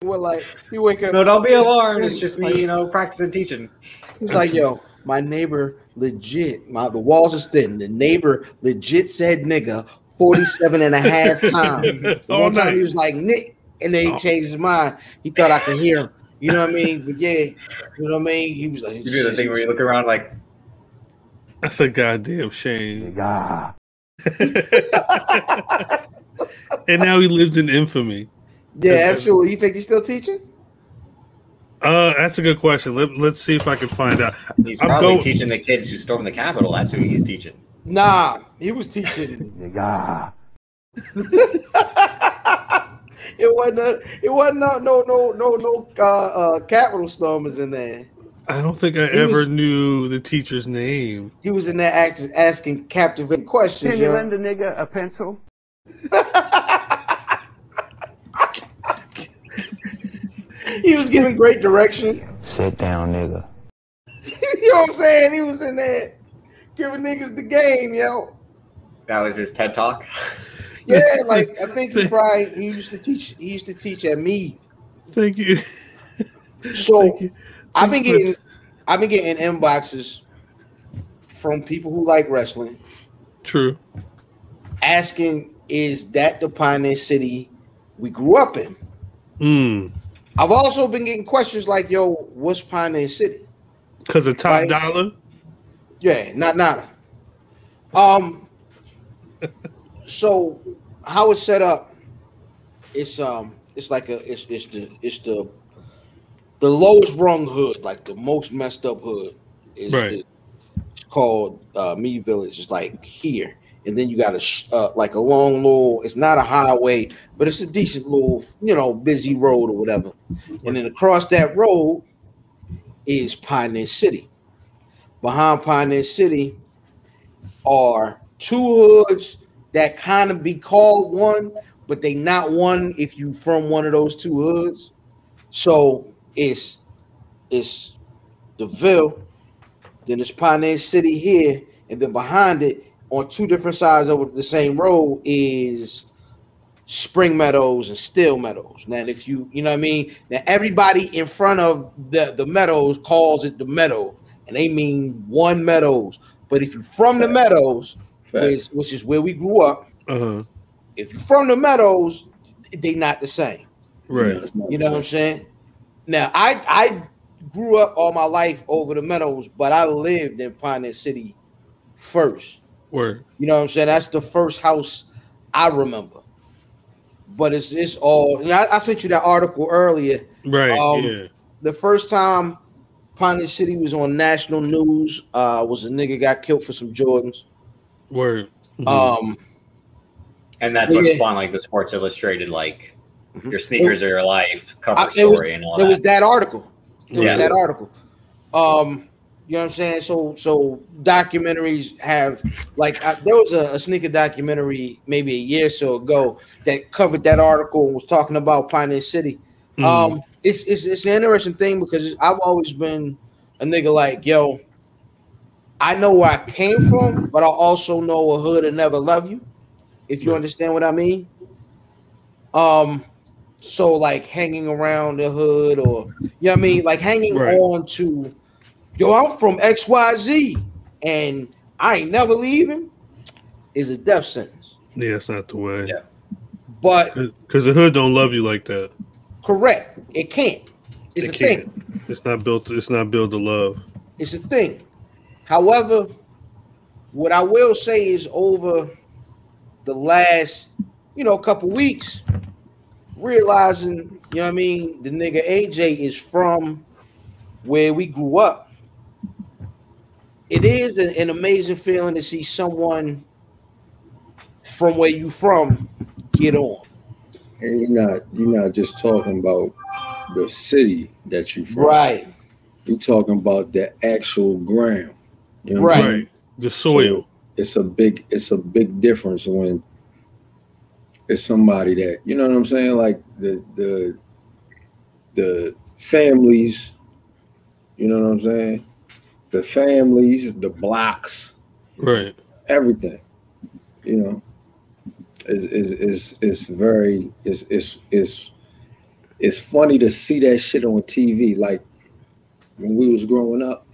what, like, he wake up. No, don't be alarmed. It's just me, practicing teaching. He's like, yo, my neighbor legit, the walls is thin. The neighbor legit said nigga 47 and a half times. One time he was like, Nick, and then he changed his mind. He thought I could hear him. You know what I mean? But yeah, you know what I mean? He was like, you do the thing where you look around like, that's a goddamn shame. Yeah. And now he lives in infamy. Yeah, absolutely. You think he's still teaching? That's a good question. Let's see if I can find out. He's probably teaching the kids who stormed the Capitol. That's who he's teaching. Nah, he was teaching. Yeah. It wasn't no Capitol stormers in there. I don't think I ever knew the teacher's name. He was in there asking captivating questions. Can you lend a nigga a pencil? He was giving great direction. Sit down, nigga. You know what I'm saying? He was in there giving niggas the game, yo. That was his TED Talk. Yeah, like I think he used to teach. He used to teach at me. Thank you. So I've been getting inboxes from people who like wrestling. True. Asking, is that the Pioneer City we grew up in? I've also been getting questions like, yo, what's Pioneer City? Because of Top Dollar? Yeah, nada. So how it's set up, it's the lowest rung hood, like the most messed up hood. It's called Me Village. It's like here. And then you got like a long little, it's not a highway, but it's a decent little, busy road or whatever. And then across that road is Pioneer City. Behind Pioneer City are two hoods that kind of be called one, but they not one if you from one of those two hoods. So it's the Ville, then it's Pioneer City here, and then behind it, on two different sides over the same road, is Spring Meadows and Still Meadows. Now, if you know what I mean, now everybody in front of the Meadows calls it the Meadow, and they mean one Meadows. But if you're from the Meadows, which is where we grew up, if you're from the Meadows, they not the same. Right. You know what I'm saying? Now, I grew up all my life over the Meadows, but I lived in Pioneer City first. Word. You know what I'm saying? That's the first house I remember. But it's all. And I sent you that article earlier. Right. Yeah. The first time Pioneer City was on national news was a nigga got killed for some Jordans. Word. And that's what spawned like the Sports Illustrated, like your sneakers are your life cover story and all that. There was that article. You know what I'm saying? So documentaries have there was a sneaker documentary maybe a year or so ago that covered that article and was talking about Pioneer City. It's an interesting thing because I've always been a nigga like, yo, I know where I came from, but I also know a hood and never love you, if you understand what I mean. So like hanging around the hood, or you know what I mean, like hanging on to, yo, I'm from XYZ and I ain't never leaving, is a death sentence. Yeah, it's not the way. Yeah. But because the hood don't love you like that. Correct. It can't. It's a thing. It's not built to love. It's a thing. However, what I will say is over the last, couple weeks, realizing, you know what I mean, the nigga AJ is from where we grew up. It is an amazing feeling to see someone from where you from get on. And you're not just talking about the city that you from. Right. You're talking about the actual ground. You know right. The soil. So it's a big difference when it's somebody that, you know what I'm saying? Like the families, you know what I'm saying? The families, the blocks, right? Everything, it's it's funny to see that shit on TV. Like when we was growing up,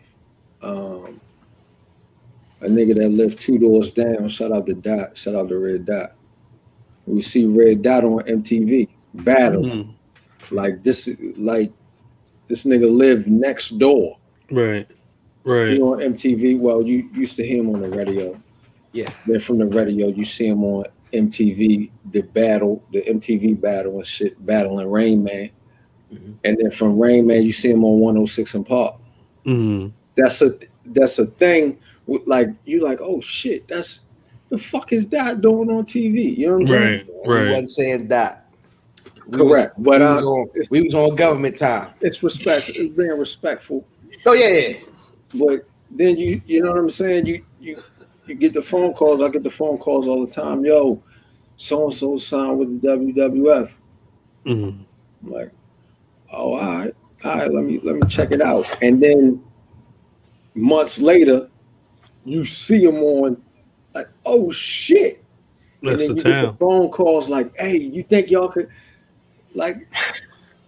a nigga that lived 2 doors down, shout out to Dot, shout out to Red Dot. We see Red Dot on MTV battle. Like this nigga lived next door. Right. You know, on MTV. Well, you used to hear him on the radio. Yeah. Then from the radio, you see him on MTV, the MTV battle and shit, battling Rain Man. And then from Rain Man, you see him on 106 and Park. That's a thing. Like you like, oh shit, that's the fuck is that doing on TV? You know what I'm saying? Right. He wasn't saying that. Correct. We was on government time. It's respect. It's being respectful. Oh yeah. But then you know what I'm saying? You get the phone calls. I get the phone calls all the time. Yo, so and so signed with the WWF. I'm like, oh, all right. Let me check it out. And then months later, you see him on, like, oh shit. That's and then the you town. get the phone calls like, hey, you think y'all could? Like,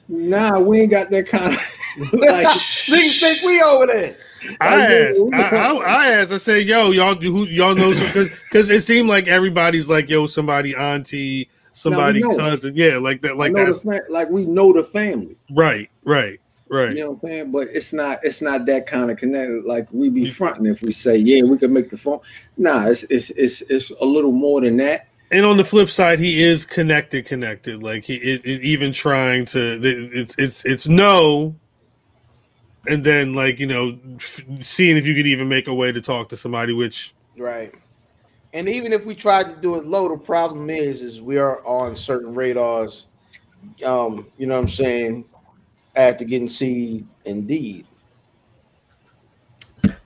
nah, we ain't got that kind of. Like, niggas think we over there. I asked. I said, "Yo, y'all know some?" Because it seemed like everybody's like, "Yo, somebody auntie, somebody cousin, yeah, like that, like that." Like we know the family, right. You know what I'm saying? But it's not that kind of connected. Like we be fronting if we say, "Yeah, we can make the phone." Nah, it's a little more than that. And on the flip side, he is connected. Like he even trying to. It's no. And then, like, you know, seeing if you could even make a way to talk to somebody, which... Right. And even if we tried to do it low, the problem is we are on certain radars, you know what I'm saying, after getting seed, indeed.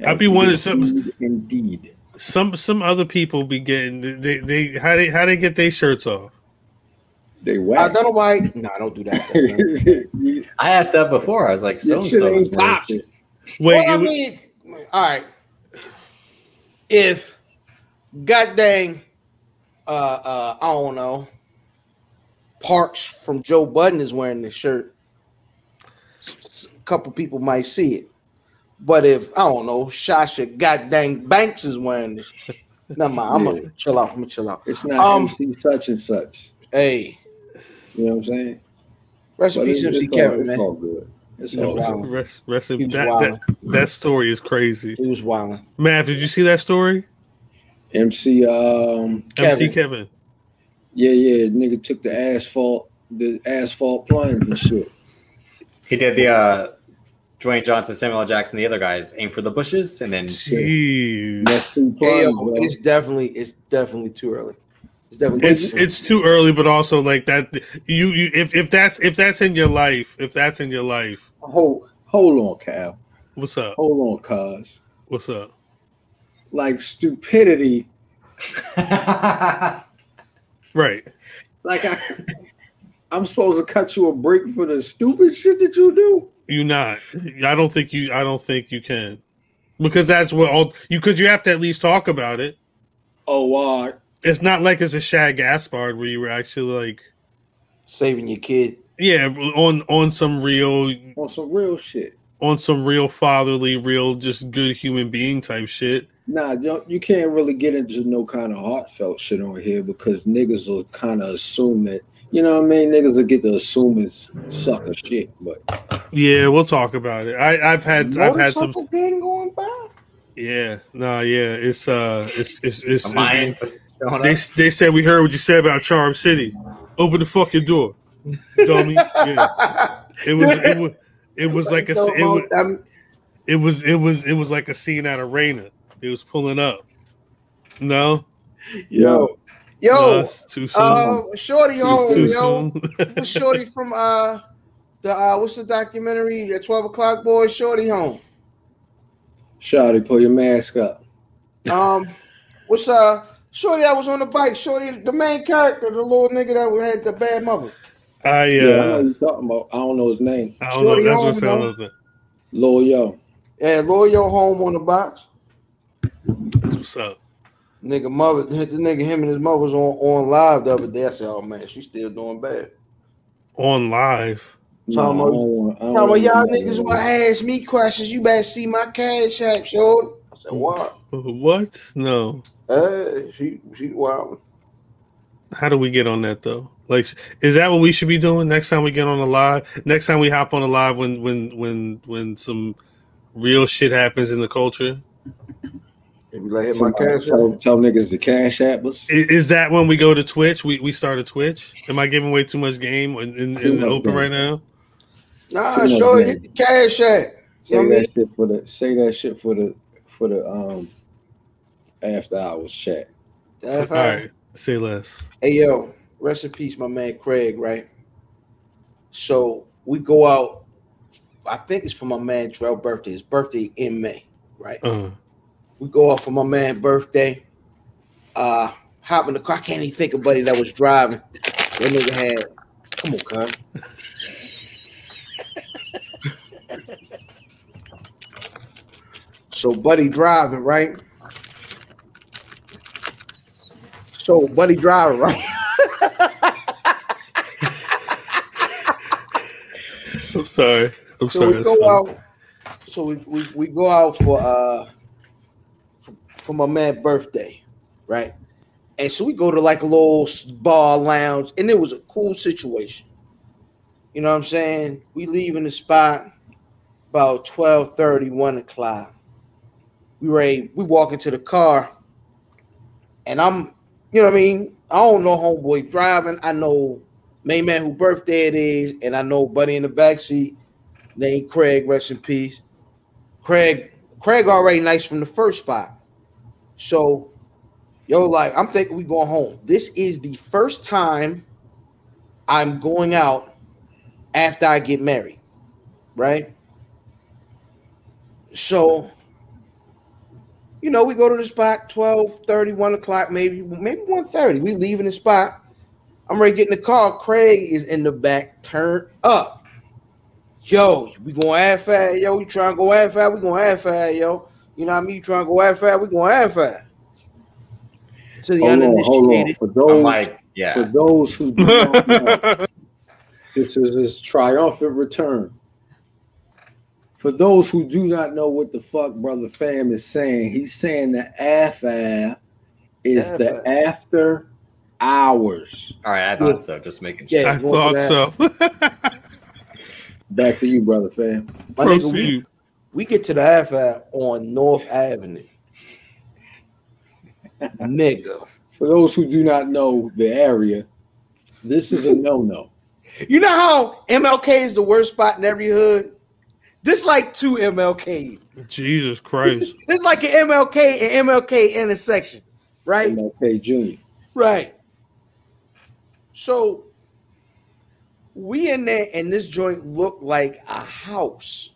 I'd be wondering something... Indeed. Some other people be getting... How they get their shirts off? They wet. I don't know why. No, don't do that. I asked that before. I was like, so and so is pop. Wait, well, I mean, all right. If goddamn, I don't know, Parks from Joe Budden is wearing this shirt, a couple people might see it. But if I don't know, Shasha goddamn Banks is wearing this, never mind. I'm gonna chill out. It's not MC such and such. Hey. You know what I'm saying? Rest in peace, MC Kevin, man. It's all good. It's all good. That story is crazy. He was wilding. Matt, did you see that story? MC Kevin. Yeah. Nigga took the asphalt plunge and shit. He did the Dwayne Johnson, Samuel L. Jackson, the other guys aim for the bushes, and then That's too it's definitely too early. It's too early, but also like that. If that's in your life, Hold on, Cal. What's up? Hold on, cuz. What's up? Like stupidity. Right. Like I'm supposed to cut you a break for the stupid shit that you do. You not. I don't think you can, because that's what all you could. You have to at least talk about it. Oh, it's not like it's a Shad Gaspard where you were actually like saving your kid. Yeah, on some real shit. On some real fatherly, real just good human being type shit. Nah, you can't really get into no kind of heartfelt shit on here because niggas will kind of assume that, you know what I mean? Niggas will get to assume it's sucker shit, but yeah, we'll talk about it. I've had some going by. Yeah, it's they said we heard what you said about Charm City. Open the fucking door, dummy. Yeah, it was like like a scene at Arena. It was pulling up. No, yo, no, too soon. Shorty home, yo. What's Shorty from what's the documentary? At 12 o'clock, boys. Shorty home. Shorty, pull your mask up. What's Shorty that was on the bike? Shorty, the main character, the little nigga that had the bad mother. I know you're talking about. I don't know his name. I don't Shorty know. That's home, what Lil Yo. Yeah, Lil Yo home on the box. That's what's up. Him and his mother was on live the other day. I said, oh man, she's still doing bad. On live. Y'all niggas want to ask me questions. You better see my cash app, shorty. I said, what? What? No. She wild. How do we get on that though? Like, is that what we should be doing next time we get on the live? Next time we hop on the live when some real shit happens in the culture? If you let hit my cash tell niggas the cash app us. Is that when we go to Twitch? We start a Twitch? Am I giving away too much game in the open right now? Nah, sure. Hit the cash app. Say that shit for the after hours chat. All right, say less. Hey yo, rest in peace, my man Craig. Right. So we go out. I think it's for my man Drell's birthday. His birthday in May. Right. We go out for my man's birthday. Hop in the car. I can't even think of buddy that was driving. That nigga had. Come on, cuz. So buddy driving, right? I'm sorry. We go out. So we go out for my man's birthday, right? And so we go to like a little bar lounge, and it was a cool situation. You know what I'm saying? We leave in the spot about 12:30, 1 o'clock. We walk into the car, and I'm, you know what I mean? I don't know homeboy driving. I know main man who birthday it is, and I know buddy in the backseat named Craig, rest in peace. Craig already nice from the first spot. So, like, I'm thinking we going home. This is the first time I'm going out after I get married, right? So, we go to the spot 12:30, 1 o'clock, maybe 1:30. We leaving the spot. I'm ready to get in the car. Craig is in the back, turned up. Yo, we going half-ass, yo. You trying to go half-ass? We going half-ass, yo. You know what I mean? You trying to go half-ass? We going half-ass. To the uninitiated. For those who do not know, this is his triumphant return. For those who do not know what the fuck Brother Fam is saying, he's saying the AFAB is the after hours. All right, I thought so. Just making sure. I thought so. Back to you, Brother Fam. We get to the AFAB on North Avenue. Nigga. For those who do not know the area, this is a no-no. You know how MLK is the worst spot in every hood? This like two MLKs. Jesus Christ. It's like an MLK and MLK intersection, right? MLK Jr. Right. So we in there, and this joint looked like a house.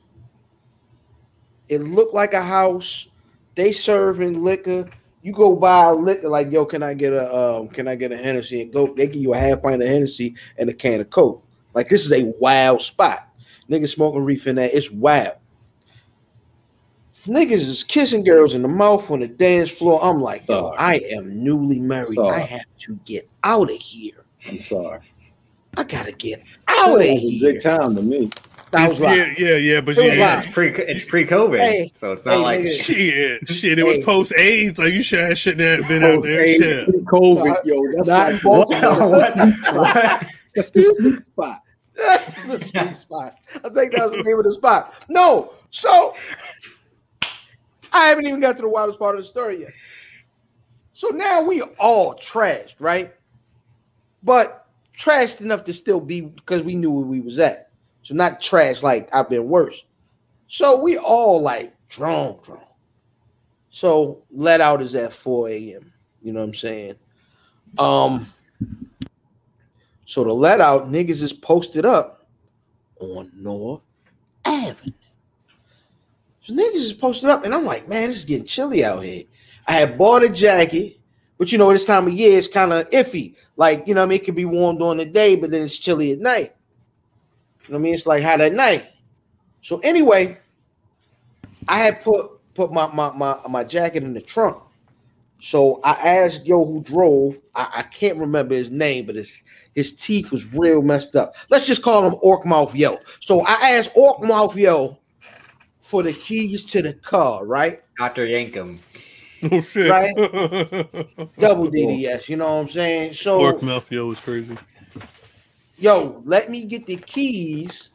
It looked like a house. They serving liquor. You go buy liquor, like, yo, can I get a Hennessy? And they give you a half pint of Hennessy and a can of Coke. Like, this is a wild spot. Niggas smoking reef in there. It's wild. Niggas is kissing girls in the mouth on the dance floor. I'm like, yo, I am newly married. I have to get out of here. I'm sorry. I gotta get out of here. It's a good time to me. Yeah, but it's pre-COVID, hey, so it's not like shit. It was post-AIDS. Like, you should have shouldn't have been out there. Shit. COVID, yo, that's not what? That's the sweet spot. The sweet spot. I think that was the name of the spot. No, so I haven't even got to the wildest part of the story yet. So now we all trashed, right? But trashed enough to still be, because we knew where we was at. So not trash like I've been worse. So we all like drunk. So let out is at 4 a.m. You know what I'm saying? So the let out, niggas is posted up on North Avenue. So niggas is posted up, and I'm like, man, this is getting chilly out here. I had bought a jacket, but you know, this time of year it's kind of iffy. Like, you know what I mean? It could be warm during the day, but then it's chilly at night. You know what I mean? It's like hot at night. So anyway, I had put my jacket in the trunk. So I asked yo who drove. I can't remember his name, but his teeth was real messed up. Let's just call him Orc Mouth Yo. So I asked Orc Mouth Yo for the keys to the car, right? Dr. Yankum. Oh shit! Right? Double DDS. You know what I'm saying? So Orc Mouth Yo is crazy. Yo, let me get the keys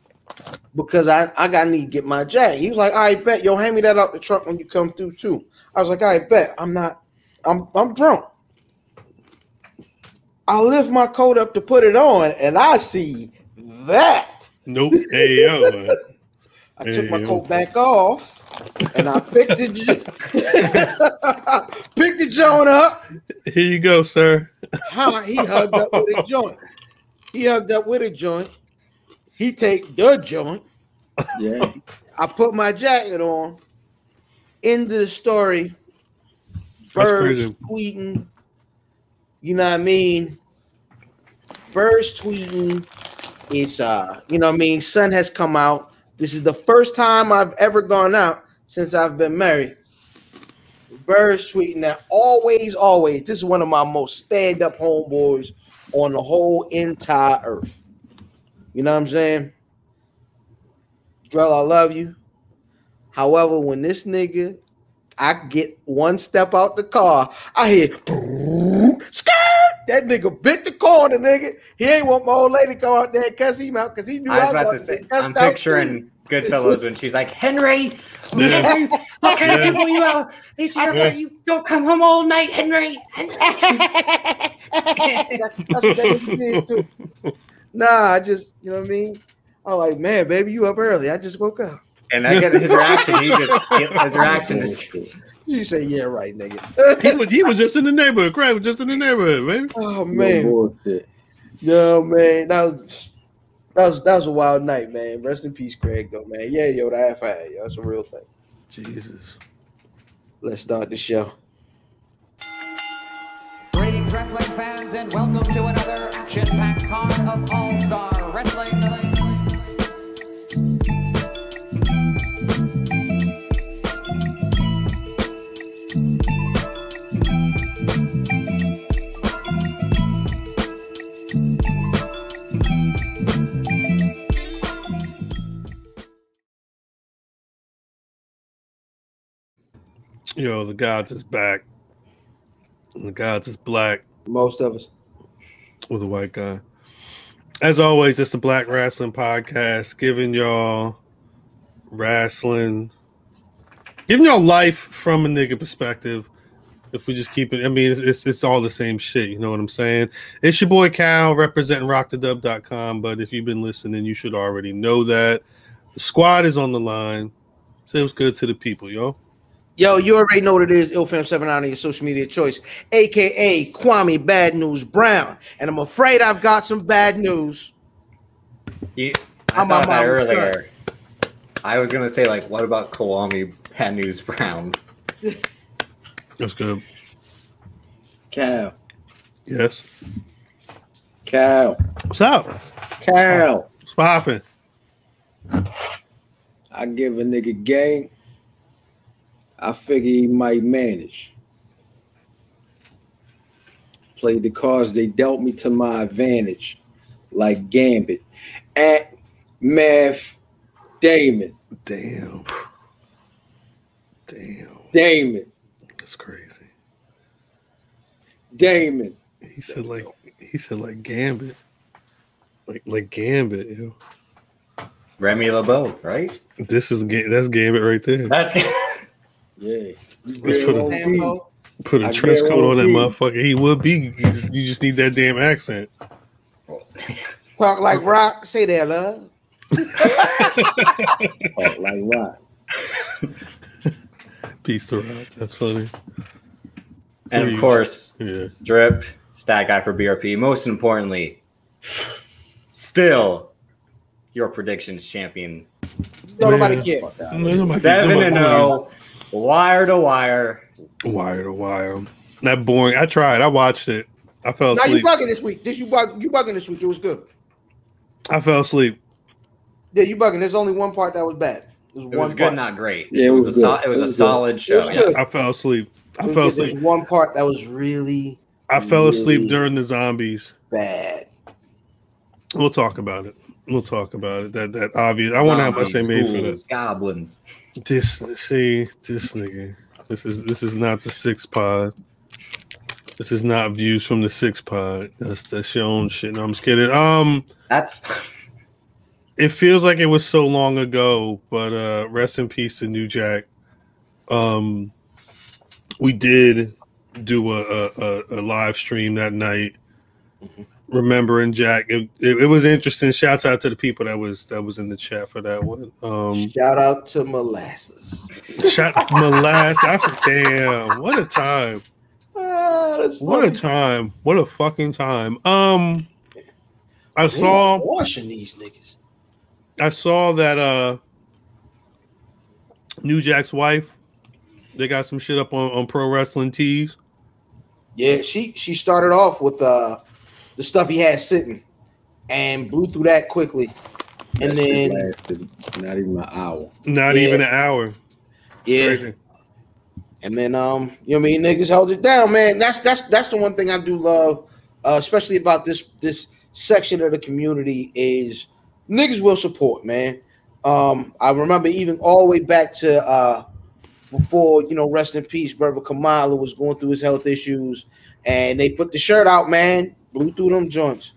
because I gotta need to get my jack. He was like, "I bet, yo, hand me that out the truck when you come through too." I was like, "I bet." I'm drunk. I lift my coat up to put it on, and I see that. Nope. Hey yo. I took my coat back off, and I picked the joint up. Here you go, sir. He hugged up with a joint. He take the joint. Yeah. I put my jacket on. End of the story. Birds tweeting. You know what I mean? Birds tweeting. It's you know what I mean? Sun has come out. This is the first time I've ever gone out since I've been married. Birds tweeting that always. This is one of my most stand-up homeboys on the whole entire earth. You know what I'm saying? Drell, I love you. However, when this nigga, I get one step out the car, I hear skirt. That nigga bit the corner, nigga. He ain't want my old lady to come out there and cuss him out because he knew I was about to say, I'm picturing Goodfellas when she's like, Henry, Henry, what kind of people you are? You don't come home all night, Henry. That's what that nigga did too. Nah, I just, you know what I mean? I'm like, man, baby, you up early. I just woke up. And I get his reaction. His reaction just. You say, yeah, right, nigga. he was just in the neighborhood. Craig was just in the neighborhood, baby. Oh man, no man, that was a wild night, man. Rest in peace, Craig, though, man. Yeah, yo, the half eye, yo, that's a real thing. Jesus. Let's start the show. Greetings, wrestling fans, and welcome to another action-packed card of All-Star Wrestling. Yo, the gods is back. The gods is black. Most of us. With a white guy. As always, it's the Black Rasslin Podcast, giving y'all wrestling, giving y'all life from a nigga perspective. If we just keep it, I mean, it's all the same shit. You know what I'm saying? It's your boy Cal representing rockthedub.com. But if you've been listening, you should already know that. The squad is on the line. Say what's good to the people, yo. Yo, you already know what it is. IlFam7 on your social media choice, a.k.a. Kwame Bad News Brown. And I'm afraid I've got some bad news. I thought that earlier. I was going to say, like, what about Kwame Bad News Brown? That's good. Cal. Yes. Cal. What's up? Cal. What's poppin'? I give a nigga game. I figure he might manage. Played the cards they dealt me to my advantage, like Gambit. At Math Damon. Damn. Damon. That's crazy. Damon. He said like Gambit. Like Gambit, yo. Remy LeBeau, right? That's Gambit right there. That's yeah. Put a trench coat on that motherfucker. He would be. You just need that damn accent. Talk like Rock. Say that, love. Talk like Rock. Peace to Rock. That's funny. And of course, Drip, stat guy for BRP. Most importantly, still your predictions champion. Nobody cares. 7-0, wire to wire. Wire to wire. That boring. I tried. I watched it. I fell asleep. Now you bugging this week. You bugging this week. It was good. I fell asleep. Yeah, you bugging. There's only one part that was bad. It was good, not great. Yeah, it was a solid show. Yeah. I fell asleep. I fell asleep. There's one part that was really. I fell asleep during the zombies. Bad. We'll talk about it. That obvious. I wonder how much they made for this. Goblins. This nigga. This is not the 6 pod. This is not views from the 6 pod. That's your own shit. No, I'm just kidding. That's. It feels like it was so long ago, but rest in peace to New Jack. We did do a live stream that night, remembering Jack. It was interesting. Shouts out to the people that was in the chat for that one. Shout out to Molasses. Molasses. Damn, what a time. What a time. What a fucking time. I saw washing these niggas. I saw that New Jack's wife, they got some shit up on Pro Wrestling Tees. Yeah, she started off with the stuff he had sitting and blew through that quickly. And then lasted not even an hour. Not even an hour. Yeah. Crazy. And then you know what I mean, niggas held it down, man. That's the one thing I do love, especially about this section of the community is niggas will support, man. I remember even all the way back to before, rest in peace, brother Kamala was going through his health issues, and they put the shirt out, man, blew through them joints.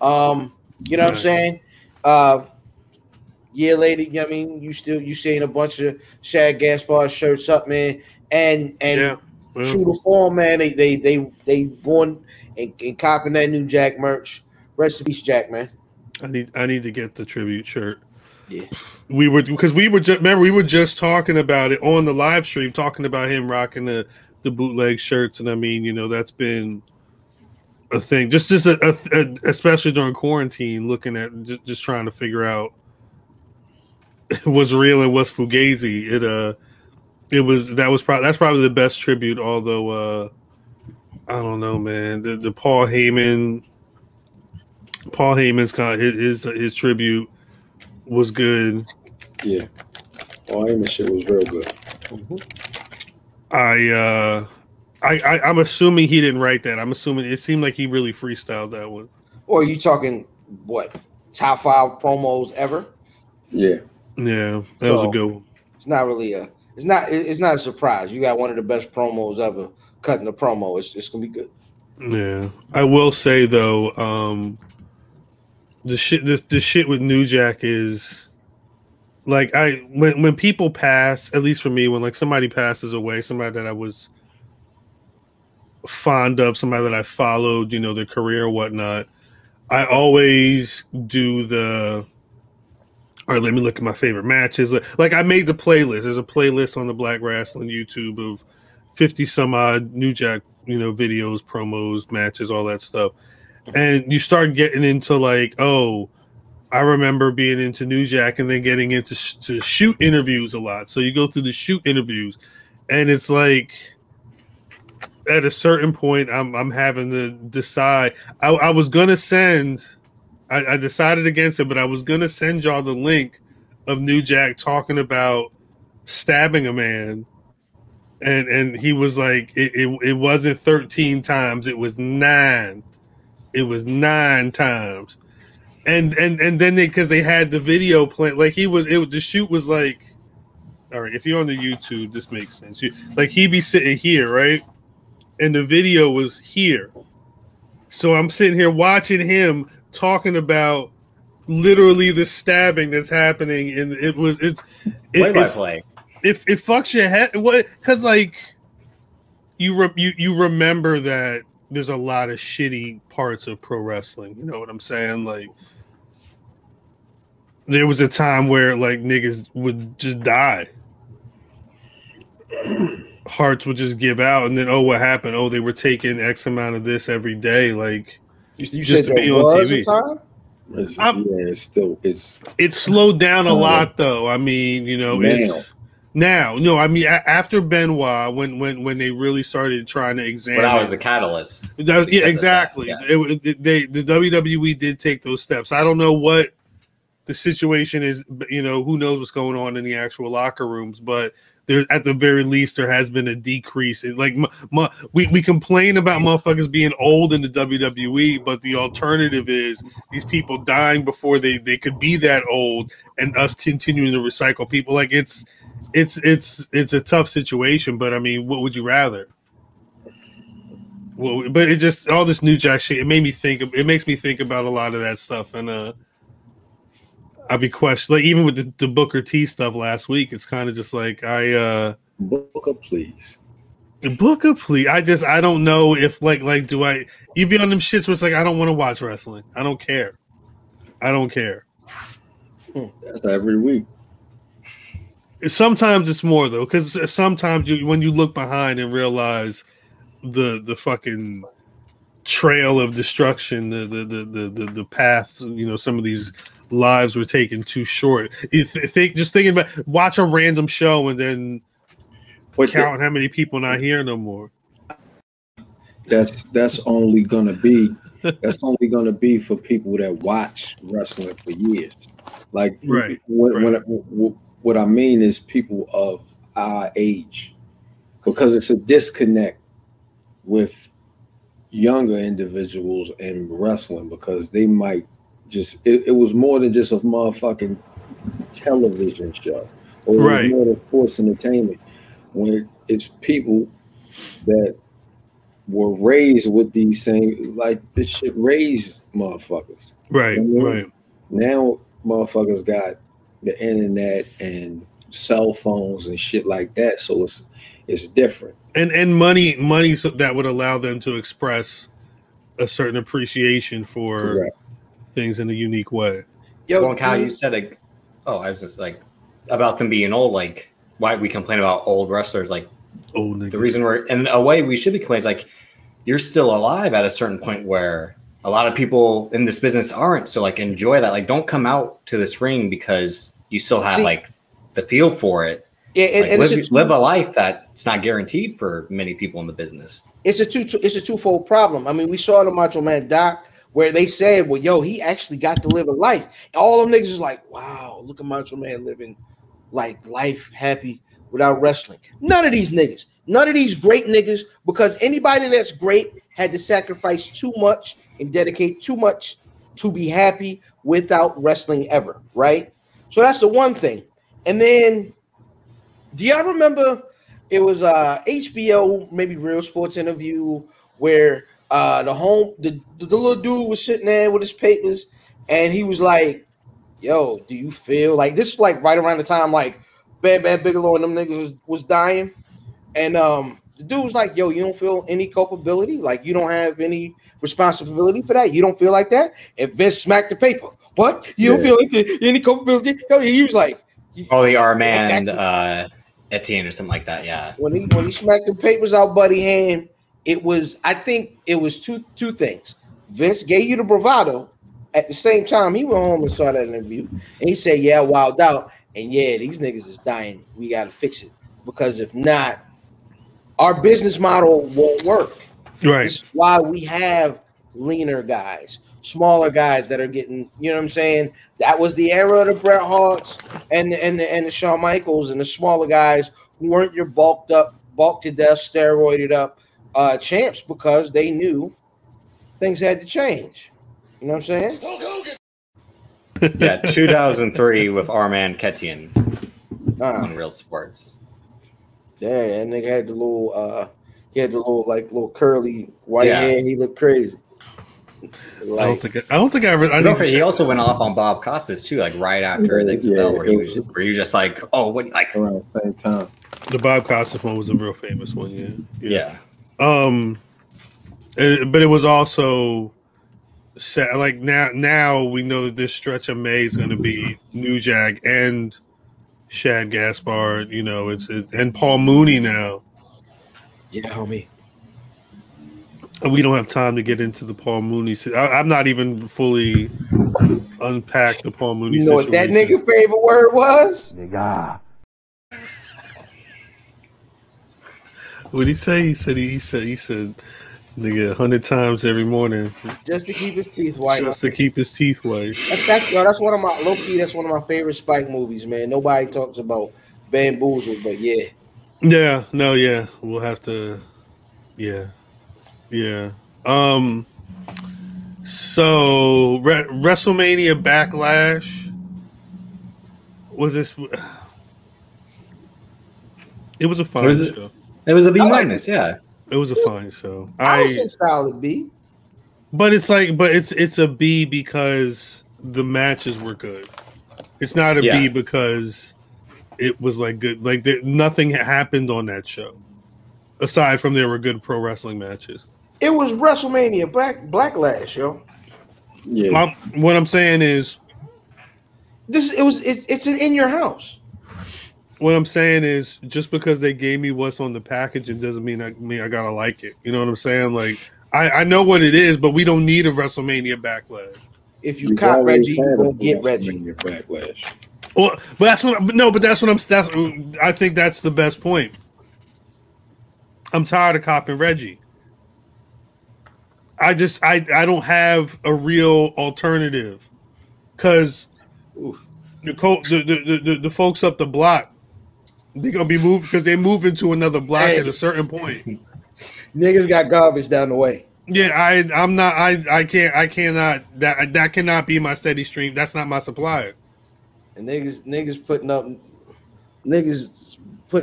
You know what I'm saying? Yeah, lady, I mean, you seeing a bunch of Shad Gaspard shirts up, man, and true to form, man, they going and copping that new Jack merch. Rest in peace, Jack, man. I need to get the tribute shirt. Yeah, we were just talking about it on the live stream, talking about him rocking the bootleg shirts, and I mean, that's been a thing. Just especially during quarantine, looking at just trying to figure out what's real and what's fugazi. That's probably the best tribute. Although I don't know, man. The Paul Heyman's his tribute was good. Yeah, Paul Heyman shit was real good. I'm assuming he didn't write that. I'm assuming it seemed like he really freestyled that one. Or are you talking what, top 5 promos ever? Yeah, that was a good one. It's not really it's not a surprise. You got one of the best promos ever cutting the promo. It's gonna be good. Yeah, I will say though, the shit with New Jack is like when people pass, at least for me, when like somebody passes away, somebody that I was fond of, somebody that I followed, their career and whatnot, I always do all right, let me look at my favorite matches. Like I made the playlist. There's a playlist on the Black Rasslin YouTube of 50 some odd New Jack, videos, promos, matches, all that stuff. And you start getting into like, oh, I remember being into New Jack and then getting into to shoot interviews a lot. So you go through the shoot interviews, and it's like at a certain point, I'm having to decide. I was gonna send. I decided against it, but I was gonna send y'all the link of New Jack talking about stabbing a man, and he was like, it wasn't 13 times, it was 9. It was 9 times, and then because they had the video play, like the shoot was like, all right, if you're on the YouTube, this makes sense. Like he'd be sitting here, right, and the video was here, so I'm sitting here watching him talking about literally the stabbing that's happening, and it's play by play. If it fucks your head, what? Because like you remember that there's a lot of shitty parts of pro wrestling. You know what I'm saying? Like there was a time where like niggas would just die, hearts would just give out, and then what happened? Oh, they were taking X amount of this every day, like. You said there was a time? It's slowed down a lot, though. I mean, now. No, I mean after Benoit, when they really started trying to examine. But that was the catalyst. Yeah, exactly. Yeah. The WWE did take those steps. I don't know what the situation is. Who knows what's going on in the actual locker rooms, but there at the very least there has been a decrease. Like we complain about motherfuckers being old in the WWE, but the alternative is these people dying before they could be that old, and us continuing to recycle people. Like it's a tough situation. But I mean, what would you rather? Well, but it just all this New Jack shit. It makes me think about a lot of that stuff, and I'll be questioning. Like even with the Booker T stuff last week, it's kind of just like Booker, please. Booker, please. I don't know if like do I? You be on them shits where it's like I don't want to watch wrestling. I don't care. That's every week. Sometimes it's more though, because sometimes when you look behind and realize the fucking trail of destruction, the path, you know, some of these lives were taken too short. You thinking about watch a random show and then count how many people not here no more. That's only gonna be for people that watch wrestling for years. Like right. What I mean is people of our age, because it's a disconnect with younger individuals in wrestling, because they might just it was more than just a motherfucking television show, or right. It was more than sports entertainment, when it's people that were raised with these same, like this shit raised motherfuckers. Right, right. Now motherfuckers got the internet and cell phones and shit like that, so it's different. And money so that would allow them to express a certain appreciation for Correct. Things in a unique way. Yo, well, Kyle, you said like, I was just like about them being old. Like, why we complain about old wrestlers? Like, old niggas. The reason we're in a way we should be complaining is like you're still alive at a certain point where a lot of people in this business aren't. So like, enjoy that. Like, don't come out to this ring because you still have like the feel for it. Yeah, and live a life that's not guaranteed for many people in the business. It's a twofold problem. I mean, we saw the Macho Man Doc where they said, well, yo, he actually got to live a life. All them niggas is like, wow, look at Macho Man living like life happy without wrestling. None of these niggas, none of these great niggas, because anybody that's great had to sacrifice too much and dedicate too much to be happy without wrestling ever, right? So that's the one thing. And then, do y'all remember it was HBO, maybe Real Sports Interview, where the little dude was sitting there with his papers, and he was like, yo, do you feel like this is like right around the time like Bam Bam Bigelow and them niggas was dying, and the dude was like, yo, you don't feel any culpability, like you don't have any responsibility for that, you don't feel like that? And Vince smacked the paper. What? You don't feel any culpability? He was like, oh, the R-Man Etienne or something like that. Yeah. When he smacked the papers out Buddy hand, I think it was two things. Vince gave you the bravado. At the same time, he went home and saw that interview, and he said, yeah, wild out. And yeah, these niggas is dying. We got to fix it, because if not, our business model won't work. Right. This is why we have leaner guys, smaller guys that are getting, you know what I'm saying? That was the era of the Bret Harts and the Shawn Michaels and the smaller guys who weren't your bulked to death, steroided up champs, because they knew things had to change. You know what I'm saying? Yeah, 2003 with R-Man Etienne on Real Sports. Yeah, and they had the little little curly white hair. He looked crazy. Like, I don't think I ever. He also went off on Bob Costas too, like right after things fell, where you just like, oh, what, like around the same time. The Bob Costas one was a real famous one, yeah. But it was also sad. Like now we know that this stretch of May is going to be New Jack and Shad Gaspard. You know, and Paul Mooney now. Yeah, homie. We don't have time to get into the Paul Mooney. I'm not even fully unpacked the Paul Mooney. You know what that nigga favorite word was? Nigga. What'd he say? He said, nigga, 100 times every morning. Just to keep his teeth white. Just to keep his teeth white. That's one of my low-key, that's one of my favorite Spike movies, man. Nobody talks about bamboozled, but yeah. Yeah, no, yeah. We'll have to yeah. So WrestleMania Backlash was this it was a fine show. It was a B minus, yeah. It was a fine show. I would say solid B. But it's a B because the matches were good. It's not a B because it was like good. Like nothing happened on that show aside from there were good pro wrestling matches. It was WrestleMania Backlash, yo. Yeah. What I'm saying is it's in your house. What I'm saying is just because they gave me what's on the package, it doesn't mean I gotta like it. You know what I'm saying? Like I know what it is, but we don't need a WrestleMania Backlash. If you cop Reggie, you gonna get Reggie. Backlash. Well, but that's what I think that's the best point. I'm tired of copping Reggie. I don't have a real alternative because the folks up the block, they're gonna be moved because they move into another block at a certain point. Niggas got garbage down the way. Yeah, I cannot that cannot be my steady stream. That's not my supplier. And niggas putting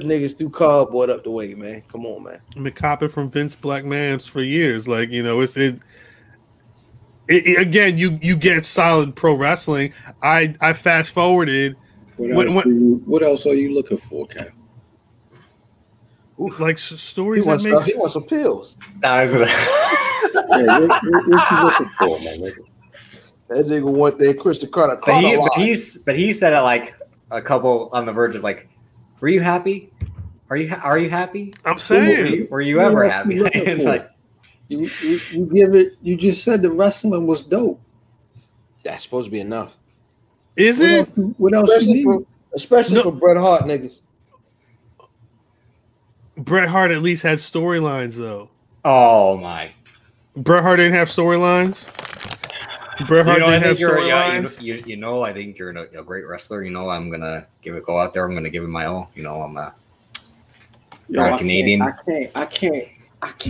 niggas through cardboard up the way, man. Come on, man. I've been copping from Vince McMahon for years. Like, you know, again, you get solid pro wrestling. I fast forwarded. What else are you looking for, Cam? Like stories he wants some pills. What you looking for, man? That nigga want that Christian Carter. But he said it like a couple on the verge of like, were you happy? Are you happy? I'm saying, were you ever happy? It's like you give it. You just said the wrestling was dope. That's supposed to be enough. Is it? What else you need? Especially for Bret Hart niggas. Bret Hart at least had storylines though. Oh my! Bret Hart didn't have storylines. Bret Hart didn't have storylines. You know, I think you're a great wrestler. You know, I'm gonna go out there. I'm gonna give it my all. You know, I'm a Canadian. I can't.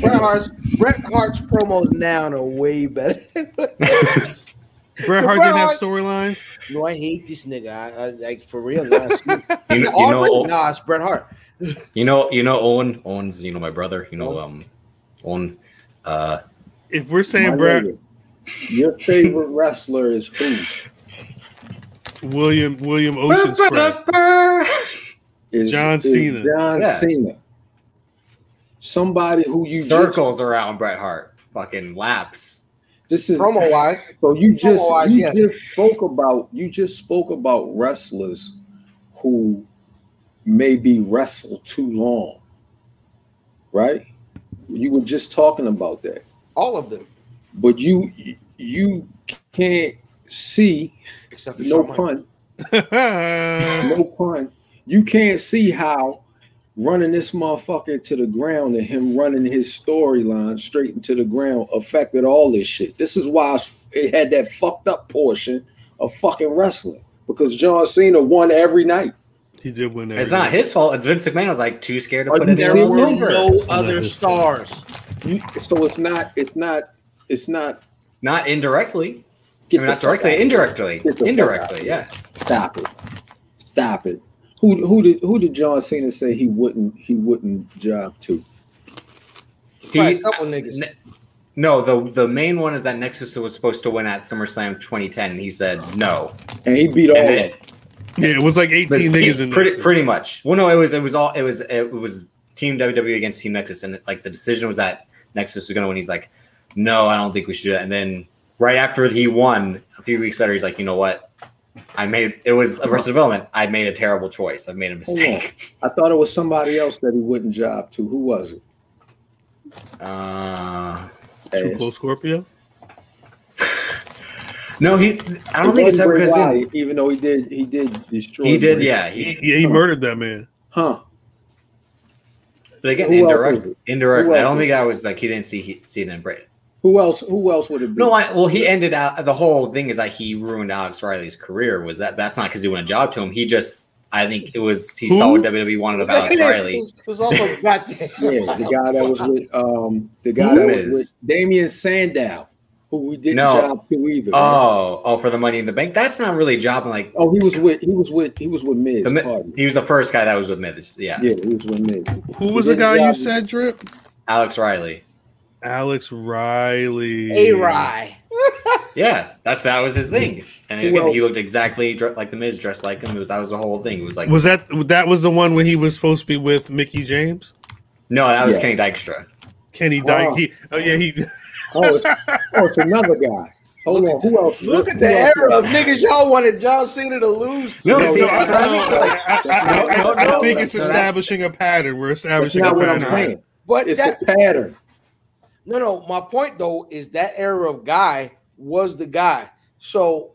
Bret Hart's promos now are way better. Bret Hart didn't have storylines. No, I hate this nigga. I like for real. Nah, it's Bret Hart. You know, Owen's. You know, my brother. You know, Owen. If we're saying Bret, your favorite wrestler is who? William Ocean Spray. John Cena. John Cena. Somebody who you circles around Bret Hart, fucking laps. This is promo wise. So you just spoke about wrestlers who maybe wrestle too long, right? You were just talking about that. All of them. But you can't see, except for no pun. No pun. You can't see how running this motherfucker to the ground and him running his storyline straight into the ground affected all this shit. This is why it had that fucked up portion of fucking wrestling, because John Cena won every night. He did win. It's not his fault. It's Vince McMahon was like too scared to put it there. There were no other stars. So it's not indirectly. Not directly, indirectly. Indirectly, yeah. Stop it. Who did John Cena say he wouldn't job to? A couple niggas. No, the main one is that Nexus was supposed to win at SummerSlam 2010, and he said no. And he beat all of them. Yeah, it was like 18 niggas in there. Pretty much. Well, no, it was Team WWE against Team Nexus, and like the decision was that Nexus was going to win. He's like, no, I don't think we should do that. And then right after he won, a few weeks later, he's like, you know what? It was Arrested Development. I made a terrible choice. I made a mistake. I thought it was somebody else that he wouldn't job to. Who was it? Triple Scorpio? No, I don't think it's ever because even though he did destroy. He did, yeah. He murdered that man. Huh. But again, indirect. I don't think I was like he didn't see it in Britain. Who else would it be? No, he ended out. The whole thing is that he ruined Alex Riley's career. Was that's not because he went a job to him. He just I think it was he saw what WWE wanted about Riley. It was also goddamn. Yeah, the guy that was with Damian Sandow, who we didn't job to either. Oh, for the Money in the Bank. That's not really jobbing. Like, he was with Miz. He was the first guy that was with Miz. Yeah, he was with Miz. Who was the guy you said, Drip? Alex Riley. Alex Riley. A-Rye. Yeah, that was his thing. And again, he looked exactly like the Miz, dressed like him. That was the whole thing. It was like, was that was the one when he was supposed to be with Mickey James? No, that was Kenny Dykstra. Kenny Dyke. It's another guy. Hold on, who else? Look at the era of niggas y'all wanted John Cena to lose. I think it's establishing a pattern. We're establishing a pattern. But it's a pattern. No. My point though is that era of guy was the guy. So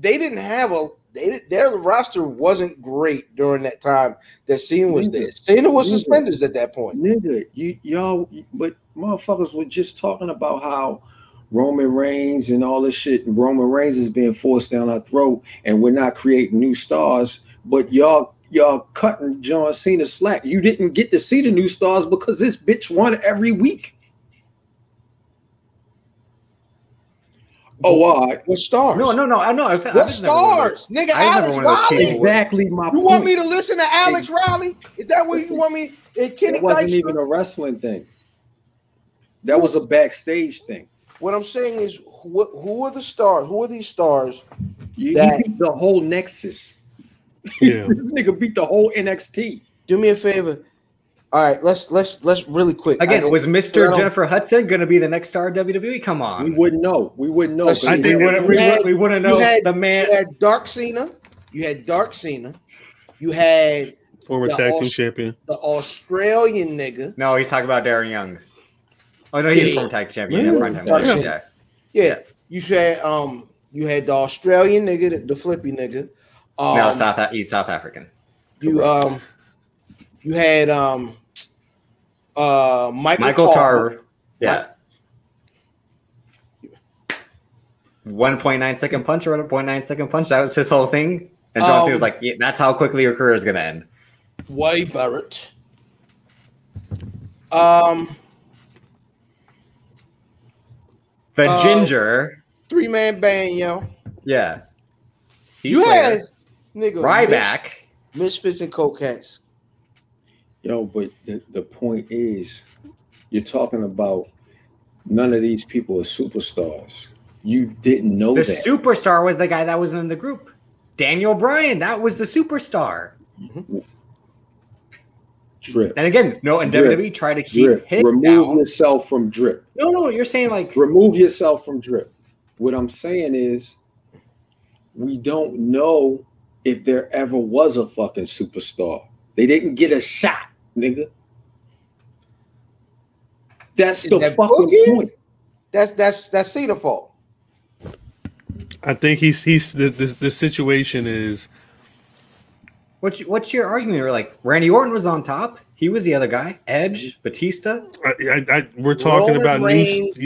they didn't have their roster wasn't great during that time that Cena was there. Cena was suspended at that point. Nigga, y'all, but motherfuckers were just talking about how Roman Reigns and all this shit, and Roman Reigns is being forced down our throat, and we're not creating new stars. But y'all cutting John Cena slack. You didn't get to see the new stars because this bitch won every week. Oh, all right. What stars? No. I know. What stars? Nigga, Alex Riley. Exactly my point. You want me to listen to Alex Riley? Is that what you want me? It wasn't even a wrestling thing. That was a backstage thing. What I'm saying is, who are the stars? Who are these stars? You beat the whole Nexus. Yeah. This nigga beat the whole NXT. Do me a favor. All right, let's really quick. Again, was Mr. Jennifer Hudson going to be the next star of WWE? Come on. We wouldn't know. We wouldn't know. I think we wouldn't know the man. You had Dark Cena. You had former tag team champion. The Australian nigga. No, he's talking about Darren Young. Oh no, he's former tag champion. Yeah. You had the Australian nigga, the flippy nigga. No, he's South African. You had Michael Tarver. Yeah. 1.9 second punch or 1.9 second punch. That was his whole thing. And John Cena was like, yeah, that's how quickly your career is going to end. Wade Barrett. The Ginger. 3-man band, yo. Yeah. You had nigga Ryback. Misfits and Coquettes. Yo, but the point is, you're talking about none of these people are superstars. You didn't know that. The superstar was the guy that was in the group. Daniel Bryan, that was the superstar. Mm-hmm. Drip. And again, WWE tried to keep him Remove down. yourself from Drip. No, you're saying like remove yourself from Drip. What I'm saying is, we don't know if there ever was a fucking superstar. They didn't get a shot, nigga. That's the fucking point. That's Cena fault. I think he's the situation is. What's your argument? You're like Randy Orton was on top. He was the other guy. Edge, Batista. We're talking about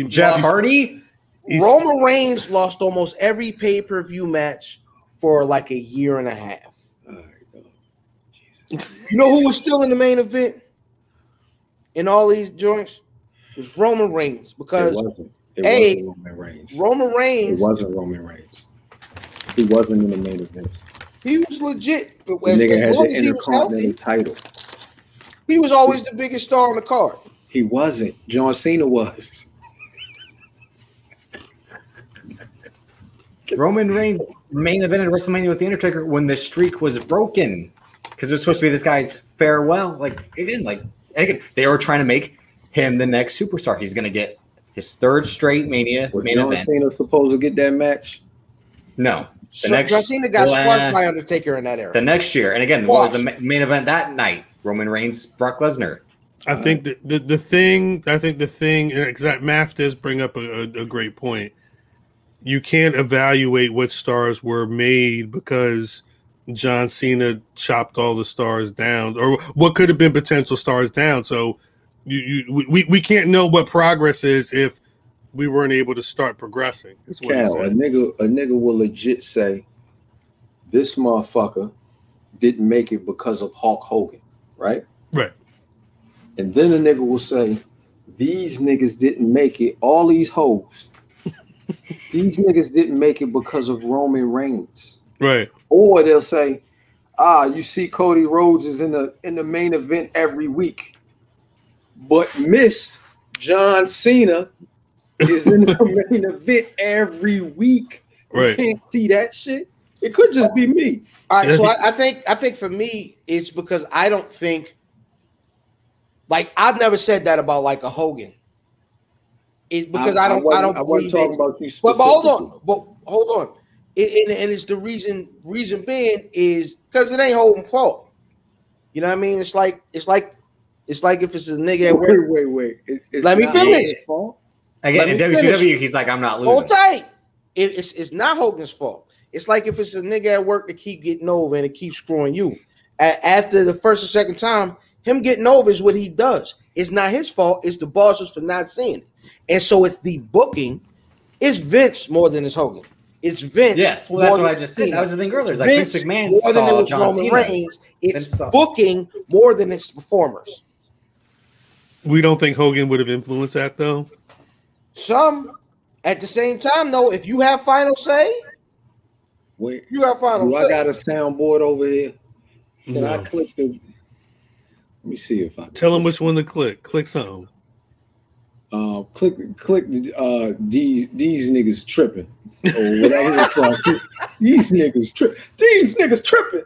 Jeff Hardy. Roman Reigns lost almost every pay-per-view match for like a year and a half. You know who was still in the main event in all these joints? It was Roman Reigns because it wasn't Roman Reigns. Roman Reigns. It wasn't Roman Reigns. He wasn't in the main event. He was legit. But the nigga had the Intercontinental title. He was always the biggest star on the card. He wasn't. John Cena was. Roman Reigns main event at WrestleMania with The Undertaker when the streak was broken. Because it was supposed to be this guy's farewell. They were trying to make him the next superstar. He's going to get his third straight Mania was main John event. Cena supposed to get that match? No. John Cena got squashed by Undertaker in that era. The next year. And again, what was the main event that night? Roman Reigns, Brock Lesnar. I think the thing, because math does bring up a great point. You can't evaluate what stars were made because John Cena chopped all the stars down, or what could have been potential stars down. So we can't know what progress is if we weren't able to start progressing. Cal, a nigga will legit say, this motherfucker didn't make it because of Hulk Hogan, right? Right. And then the nigga will say, these niggas didn't make it, all these hoes. These niggas didn't make it because of Roman Reigns. Right. Or they'll say, you see Cody Rhodes is in the main event every week. But Miss John Cena is in the main event every week. Right. You can't see that shit. It could just be me. All right, so I think for me, it's because I don't think, like, I've never said that about like a Hogan. Because I wasn't talking about you but specifically. hold on. And it's the reason being is because it ain't Hogan's fault. You know what I mean? It's like if it's a nigga at work. Wait. Let me finish. Again, in WCW, he's like, I'm not losing. Hold tight. It's not Hogan's fault. It's like if it's a nigga at work that keep getting over and it keeps screwing you. After the first or second time, him getting over is what he does. It's not his fault. It's the bosses for not seeing it. And so it's the booking. It's Vince more than it's Hogan. It's Vince. Yes, well, that's what I just said. That was the thing earlier. It's like Vince McMahon more than saw it was John Roman Cena. Reigns. It's booking more than it's performers. We don't think Hogan would have influenced that, though? Some. At the same time, though, if you have final say, wait, you have final say. I got a soundboard over here. Can I click the... Let me see if I... Tell them which one to click. Click something. Click the these niggas tripping. Or whatever it's called. These niggas tripping. These niggas tripping.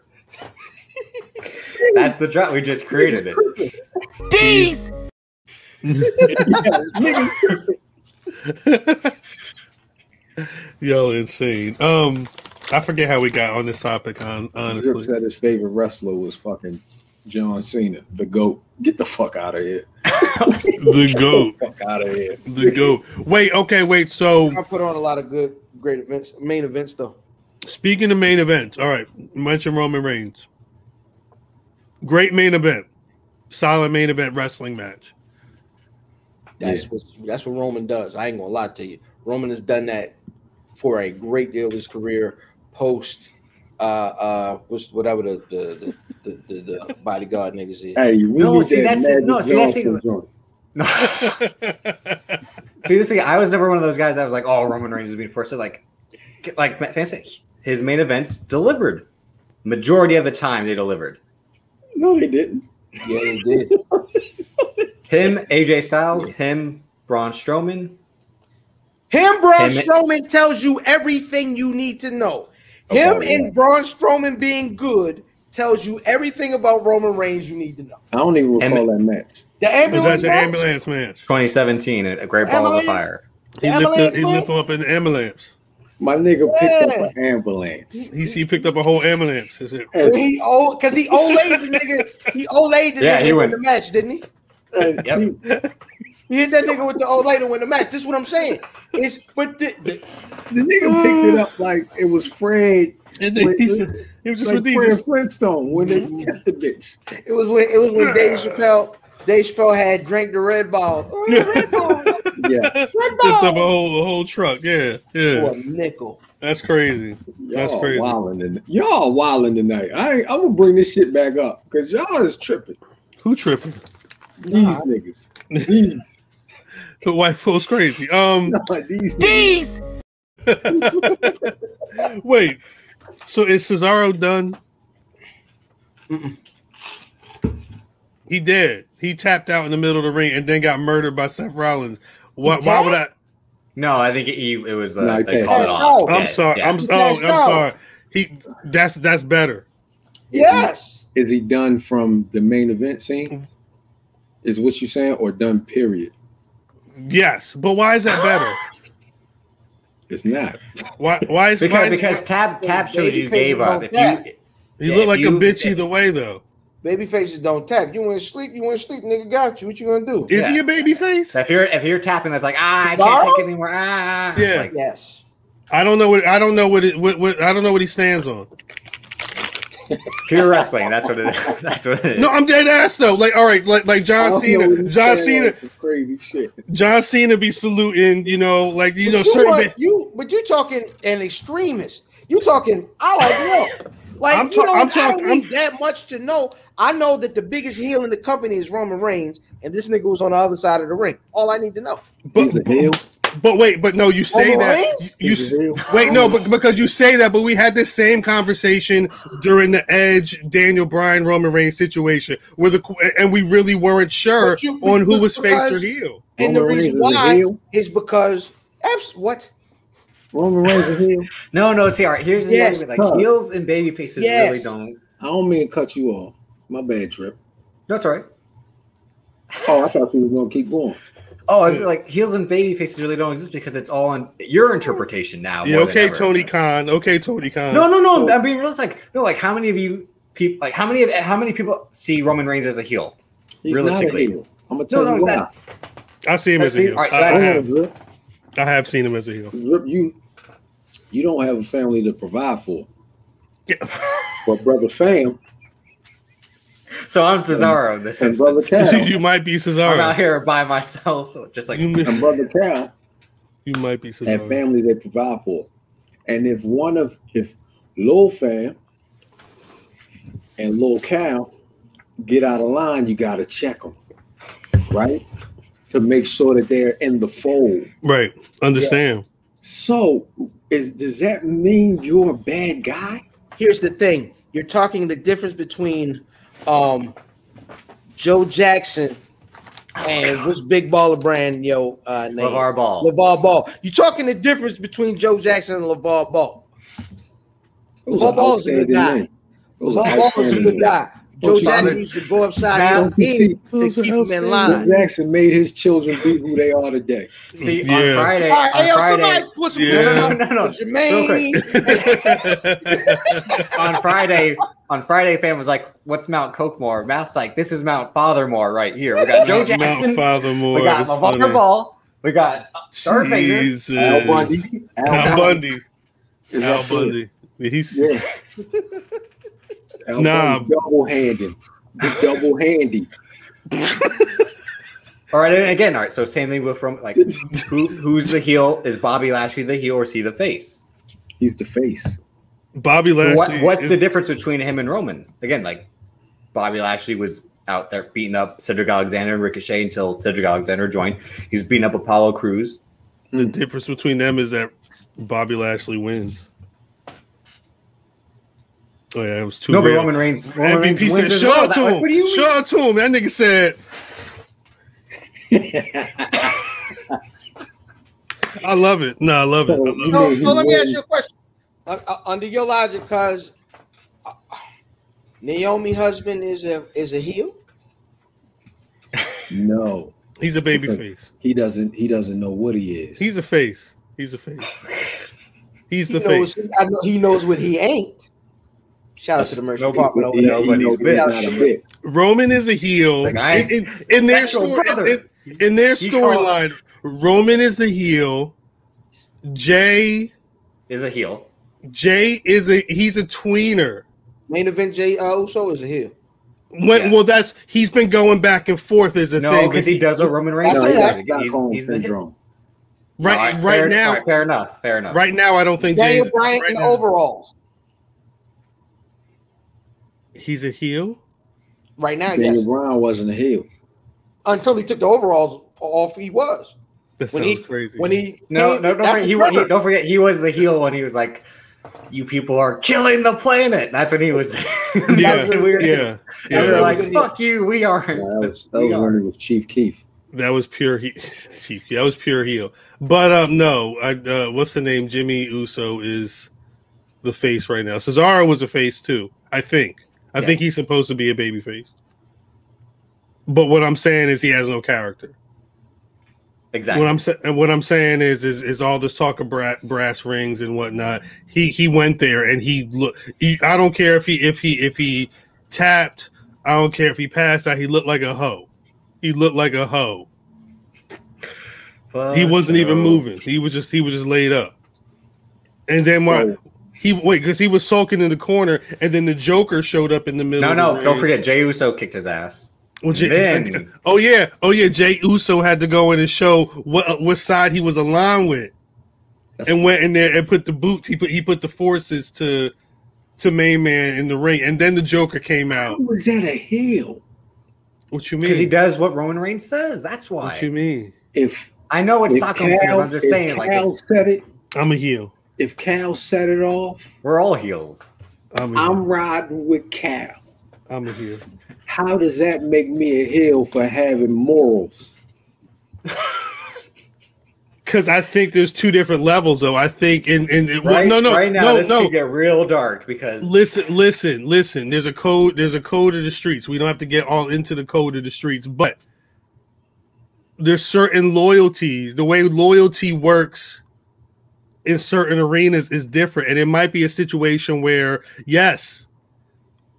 That's the drop. We just created it. These niggas tripping. Yo, insane. I forget how we got on this topic. Honestly, Rip said his favorite wrestler was fucking John Cena, the GOAT. Get the fuck out of here. The GOAT. Fuck out of here. The GOAT. Wait. So I put on a lot of great events, main events though. Speaking of main events, all right, mention Roman Reigns. Great main event, solid main event wrestling match. That's what Roman does. I ain't gonna lie to you. Roman has done that for a great deal of his career. Post, whatever the bodyguard niggas is. Hey, See, this thing. I was never one of those guys that was like, "Oh, Roman Reigns is being forced." So like fancy. His main events delivered. Majority of the time, they delivered. No, they didn't. Yeah, they did. Him, AJ Styles, Braun Strowman. Braun Strowman tells you everything you need to know. And Braun Strowman being good tells you everything about Roman Reigns you need to know. I don't even recall that match. The ambulance match. 2017, a great ball of fire. He lifted him up in the ambulance. My nigga picked up an ambulance. He picked up a whole ambulance. Because he old lady the nigga. He old lady the nigga win the match, didn't he? Yep. He hit that nigga with the old lady to win the match. This is what I'm saying. But the nigga picked it up like it was Fred. And then it was just like Fred Flintstone when they tipped the bitch. It was when Dave Chappelle had drank the Red Ball. Oh, yeah, Red Ball. Yeah. Red Ball. Lift up a whole truck. Yeah. For a nickel. That's crazy. That's crazy. Y'all wilding tonight. I'm gonna bring this shit back up because y'all is tripping. Who tripping? These niggas. These. The white folks crazy. These. Wait. So is Cesaro done? Mm-mm. He did. He tapped out in the middle of the ring and then got murdered by Seth Rollins. Why would I? No, I think it was No, they called it off. I'm sorry. Yeah. I'm sorry. That's better. Yes. Is he done from the main event scene? Is what you're saying, or done period? Yes, but why is that better? It's not. Why is because Tab shows you gave up. You look like a bitch either way though. Baby faces don't tap. You want to sleep, nigga got you. What you gonna do? Is he a baby face? If you're tapping, that's like I can't take it anymore. Yeah. Like, yes. I don't know what he stands on. Pure wrestling. That's what it is. That's what it is. No, I'm dead ass though. Like, all right, like John Cena. Crazy shit. John Cena be saluting, certain. But you talking an extremist. You talking? I like Like, I don't need that much to know. I know that the biggest heel in the company is Roman Reigns, and this nigga was on the other side of the ring. All I need to know. He's a heel. But no, you say that. But because you say that, but we had this same conversation during the Edge, Daniel Bryan, Roman Reigns situation, and we really weren't sure on who was face or heel. And the reason why is because what? Roman Reigns a heel? No. See, all right. Here's the thing: like heels and baby faces really don't. I don't mean to cut you off. My bad, Trip. No, it's all right. Oh, I thought you were gonna keep going. Oh, it's like heels and baby faces really don't exist because it's all on your interpretation now. Yeah, okay, Tony Khan. Okay, Tony Khan. No. I'm being real. Like how many of you people? Like how many people see Roman Reigns as a heel? He's realistically, not a heel. I'm gonna tell you why. I see him as a heel. Right, I have seen him as a heel. You don't have a family to provide for. Yeah. But brother Fam. So I'm Cesaro. This and brother Cal. You might be Cesaro. I'm out here by myself, just like and brother Cal. You might be Cesaro. And family they provide for. And if Lil Fam and Lil Cal get out of line, you got to check them, right? To make sure that they're in the fold. Right. Understand. Yeah. So, does that mean you're a bad guy? Here's the thing. You're talking the difference between Joe Jackson and what's Big Baller Brand, name? LeVar Ball. LeVar Ball. You're talking the difference between Joe Jackson and LeVar Ball. LeVar Ball is a good guy. LeVar Ball is a good guy. Joe Jackson used to go upside his head to keep him in line. Joe Jackson made his children be who they are today. See, on Friday, somebody put some no. Jermaine. On Friday, fam was like, "What's Mount Cokemore?" Matt's like, "This is Mount Fathermore right here." We got Joe Jackson. Mount Fathermore. We got LeVar Ball. We got Darth Vader. Al Bundy. Al Bundy. He's double handy. All right, and again, all right. So same thing with who's the heel? Is Bobby Lashley the heel or is he the face? He's the face. Bobby Lashley. What's the difference between him and Roman? Again, like Bobby Lashley was out there beating up Cedric Alexander and Ricochet until Cedric Alexander joined. He's beating up Apollo Crews. The difference between them is that Bobby Lashley wins. Oh yeah, it was too. No, but Roman Reigns MVP wins said, "Show it to him. Show it to him." That nigga said, "I love it." No, I love it. So let me ask you a question. Under your logic, because Naomi's husband is a heel. No, he's a baby face. He doesn't know what he is. He's a face. He's the face. I know he knows what he ain't. Shout out to the merch department over there. Roman is a heel in their storyline. Roman is a heel. Jay is a heel. He's a tweener. Main event Jay Uso is a heel. Well, he's been going back and forth as a thing. No, because he does what Roman Reigns does. He's the heel. Right now. Fair enough. Right now, I don't think Daniel Bryan in overalls. He's a heel? Right now, Daniel Bryan wasn't a heel. Until he took the overalls off, he was. That sounds crazy. Don't forget, he was the heel when he was like, "You people are killing the planet." That's when he was. Yeah. They're like, "Fuck you, we aren't." That was when he was Chief Keef. That was pure Chief. That was pure heel. But no, what's the name? Jimmy Uso is the face right now. Cesaro was a face too, I think. I think he's supposed to be a baby face. But what I'm saying is he has no character. Exactly. What I'm saying is all this talk of brass rings and whatnot. He went there and I don't care if he tapped. I don't care if he passed out. He looked like a hoe. He wasn't even moving. He was just laid up. And then because he was sulking in the corner, and then the Joker showed up in the middle. No, don't forget Jey Uso kicked his ass. Well, Jey Uso had to go in and show what side he was aligned with, and went in there and put the boots. He put the forces to to main man in the ring, and then the Joker came out. How was that a heel? What you mean? Because he does what Roman Reigns says. That's why. What you mean? If I know it's Stockholm Syndrome. I'm just saying, like, Cal said it. I'm a heel. If Cal set it off, we're all heels. I'm riding with Cal. I'm a heel. How does that make me a heel for having morals? Because I think there's two different levels, though. I think right now this could get real dark because listen. There's a code of the streets. We don't have to get all into the code of the streets, but there's certain loyalties. The way loyalty works in certain arenas is different, and it might be a situation where yes,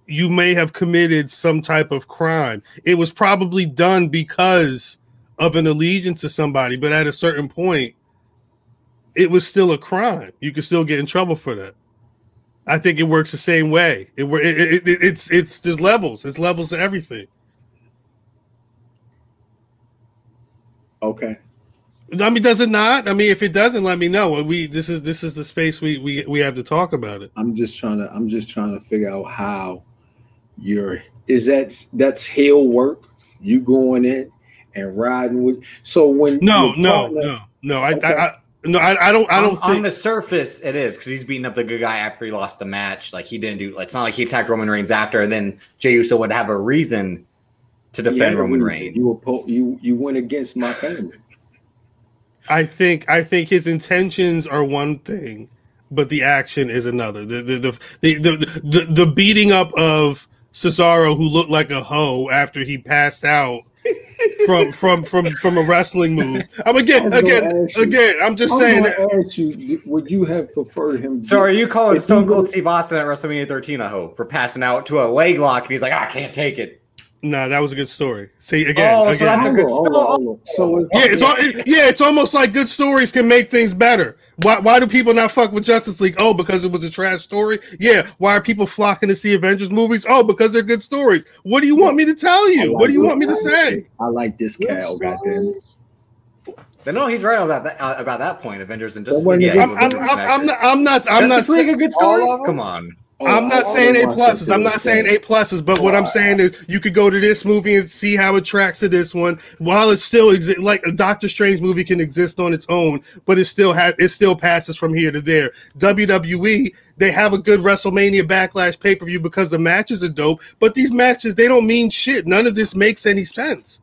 you may have committed some type of crime. It was probably done because of an allegiance to somebody, but at a certain point, it was still a crime. You could still get in trouble for that. I think it works the same way. It's there's levels. It's levels to everything. Okay. I mean, does it not? I mean, if it doesn't, let me know. This is the space we have to talk about it. I'm just trying to figure out how that's heel work. You going in and riding with. So when no, I don't think on the surface it is because he's beating up the good guy after he lost the match. Like he didn't do. It's not like he attacked Roman Reigns after, and then Jey Uso would have a reason to defend Roman Reigns. You went against my family. I think his intentions are one thing, but the action is another. The beating up of Cesaro, who looked like a hoe after he passed out from a wrestling move. I'm again. I'm just saying. Ask you, would you have preferred him? So are you calling Stone Cold Steve Austin at WrestleMania 13 a hoe for passing out to a leg lock and he's like, I can't take it? Nah, that was a good story. See again. So that's a good story. So it's almost like good stories can make things better. Why do people not fuck with Justice League? Oh, because it was a trash story. Yeah. Why are people flocking to see Avengers movies? Oh, because they're good stories. What do you want me to tell you? What do you want me to say? I like this Cal. Goddamn. No, he's right about that point. Avengers and Justice League. I'm not. Justice League a good story. Come on. I'm not saying A pluses. I'm not saying A pluses, but what I'm saying is you could go to this movie and see how it tracks to this one. While it still exists, like a Doctor Strange movie can exist on its own, but it still passes from here to there. WWE, they have a good WrestleMania Backlash pay-per-view because the matches are dope, but these matches, they don't mean shit. None of this makes any sense.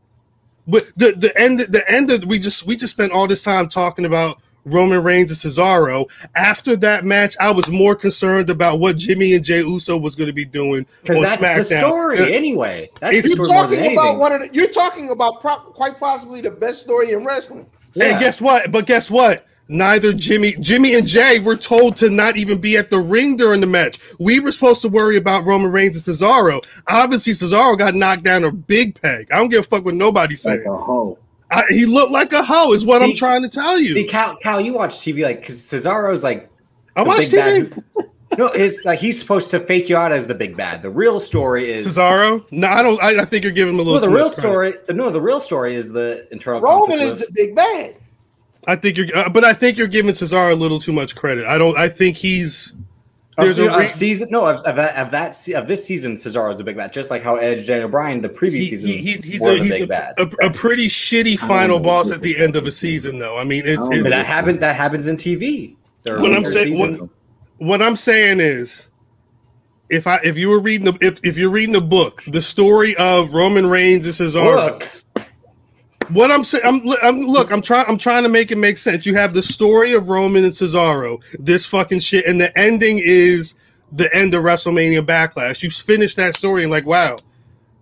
But the end of we just spent all this time talking about Roman Reigns and Cesaro. After that match, I was more concerned about what Jimmy and Jey Uso was going to be on that's SmackDown. The story anyway. That's the story you're more than anything. You're talking about quite possibly the best story in wrestling. Yeah. And guess what? Neither Jimmy and Jay were told to not even be at the ring during the match. We were supposed to worry about Roman Reigns and Cesaro. Obviously, Cesaro got knocked down a big peg. I don't give a fuck what nobody's saying. Like a hoe. He looked like a hoe, is what I'm trying to tell you. See, Cal, you watch TV because Cesaro's like I watch TV. No, he's supposed to fake you out as the big bad. The real story is Cesaro. No, I don't. I think you're giving him a little. The real story is the internal. Roman is the big bad. I think you're giving Cesaro a little too much credit. I think he's. There's of this season, Cesaro is the big bad. Just like how Edge, Daniel Bryan, the previous season, he's the big bad. A pretty shitty final boss at the end of a season, though. I mean, that happens in TV. What I'm saying is, if you're reading the book, the story of Roman Reigns and Cesaro. What I'm saying, I'm trying to make it make sense. You have the story of Roman and Cesaro, this fucking shit, and the ending is the end of WrestleMania Backlash. You finish that story and like, wow,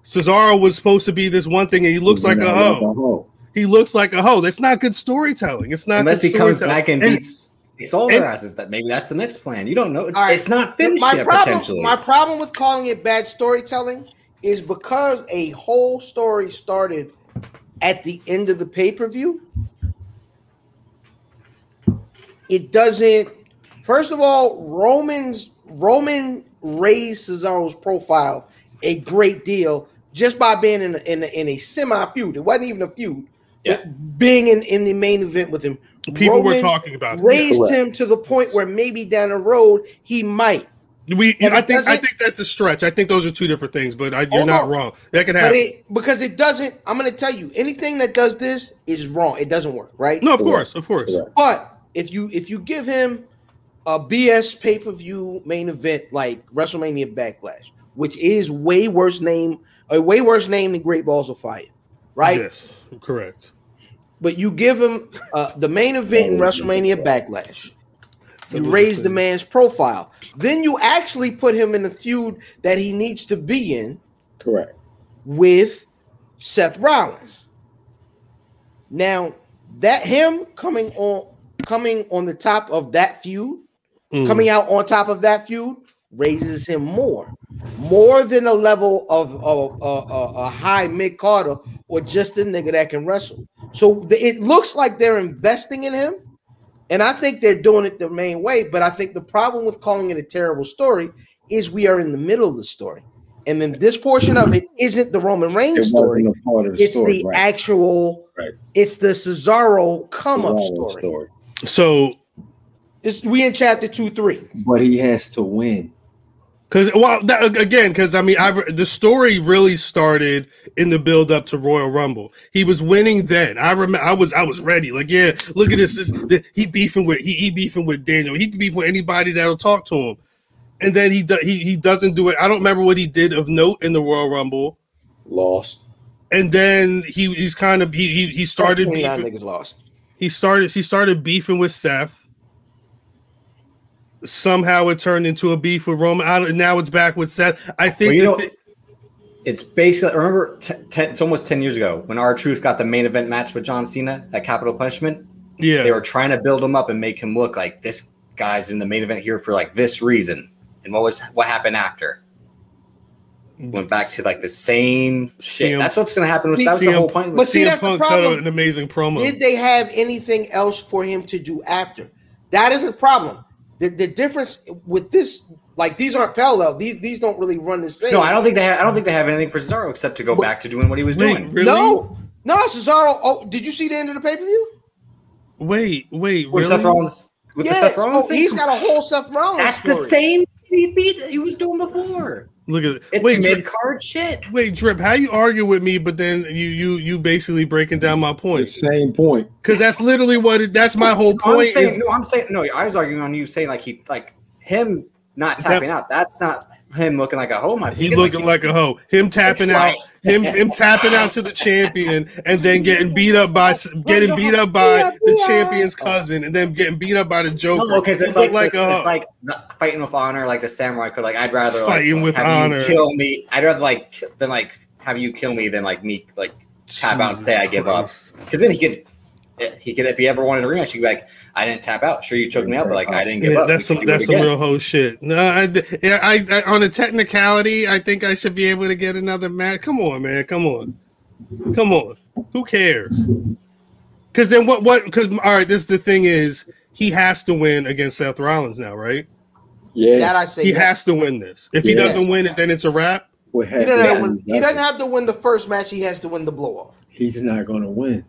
Cesaro was supposed to be this one thing, and he looks like a hoe. He looks like a hoe. That's not good storytelling. It's not unless he comes back and beats all their asses. That maybe that's the next plan. You don't know. It's not finished yet. Potentially, my problem with calling it bad storytelling is because a whole story started at the end of the pay-per-view. It doesn't. First of all, Roman raised Cesaro's profile a great deal just by being in a semi-feud. It wasn't even a feud. Yeah. Being in the main event with him. People were talking about raised him to the point where maybe down the road he might I think that's a stretch. I think those are two different things, but you're not wrong. That can happen. Because it doesn't. I'm going to tell you, anything that does this is wrong. It doesn't work, right? No, of course. But if you give him a BS pay-per-view main event like WrestleMania Backlash, which is a way worse name than Great Balls of Fire, right? Yes, correct. But you give him the main event in WrestleMania Backlash. You raise the man's profile. Then you actually put him in the feud that he needs to be in. Correct. With Seth Rollins. Now, that him coming on the top of that feud, coming out on top of that feud, raises him more than a level of a high mid-carder or just a nigga that can wrestle. So it looks like they're investing in him, and I think they're doing it the main way. But I think the problem with calling it a terrible story is we are in the middle of the story, and then this portion of it isn't the Roman Reigns story. It's the actual. Right. It's the Cesaro come-up story. So we in chapter 2-3, but he has to win. Because the story really started in the build up to Royal Rumble. He was winning then. I remember I was ready. Like, yeah, look at this. He beefing with Daniel. He can beef with anybody that'll talk to him. And then he doesn't do it. I don't remember what he did of note in the Royal Rumble. Lost. And then he started beefing. Niggas lost. He started beefing with Seth. Somehow it turned into a beef with Roman. Now it's back with Seth. I think it's basically, remember, it's almost 10 years ago when R-Truth got the main event match with John Cena at Capital Punishment. Yeah, they were trying to build him up and make him look like this guy's in the main event here for like this reason. And what happened after? Went back to like the same shit. That's what's going to happen. That was the whole point. But see, that's the problem. An amazing promo. Did they have anything else for him to do after? That is the problem. The difference with this, like, these aren't parallel. These don't really run the same. No, I don't think they have anything for Cesaro except to go back to doing what he was doing. Really? No, Cesaro. Oh, did you see the end of the pay-per-view? Wait, really? With Seth Rollins, the Seth Rollins thing? He's got a whole Seth Rollins. That's story. The same he was doing before. Look at it. It's mid-card shit. Wait, Drip, how you argue with me, but then you basically breaking down my point. The same point. Because that's literally that's my whole point. I was arguing on you saying like him not tapping out. That's not him looking like a hoe. He looking like a hoe. Him tapping out. Him tapping out to the champion and then getting beat up by the champion's cousin and then getting beat up by the Joker. No, okay, so it's like fighting with honor, like the samurai could. Like, I'd rather fighting with honor. You kill me. I'd rather have you kill me than like me tap out and say I give up. Because then he could if he ever wanted a rematch, he'd be like, I didn't tap out. Sure, you took me out, but like I didn't give up. That's some real hoe shit. No, I on a technicality, I think I should be able to get another match. Come on, man. Come on. Who cares? Because then what? Because all right, the thing is, he has to win against Seth Rollins now, right? Yeah, that I say he has to win this. If he doesn't win it, then it's a wrap. He doesn't have to win the first match. He has to win the blow off. He's not going to win.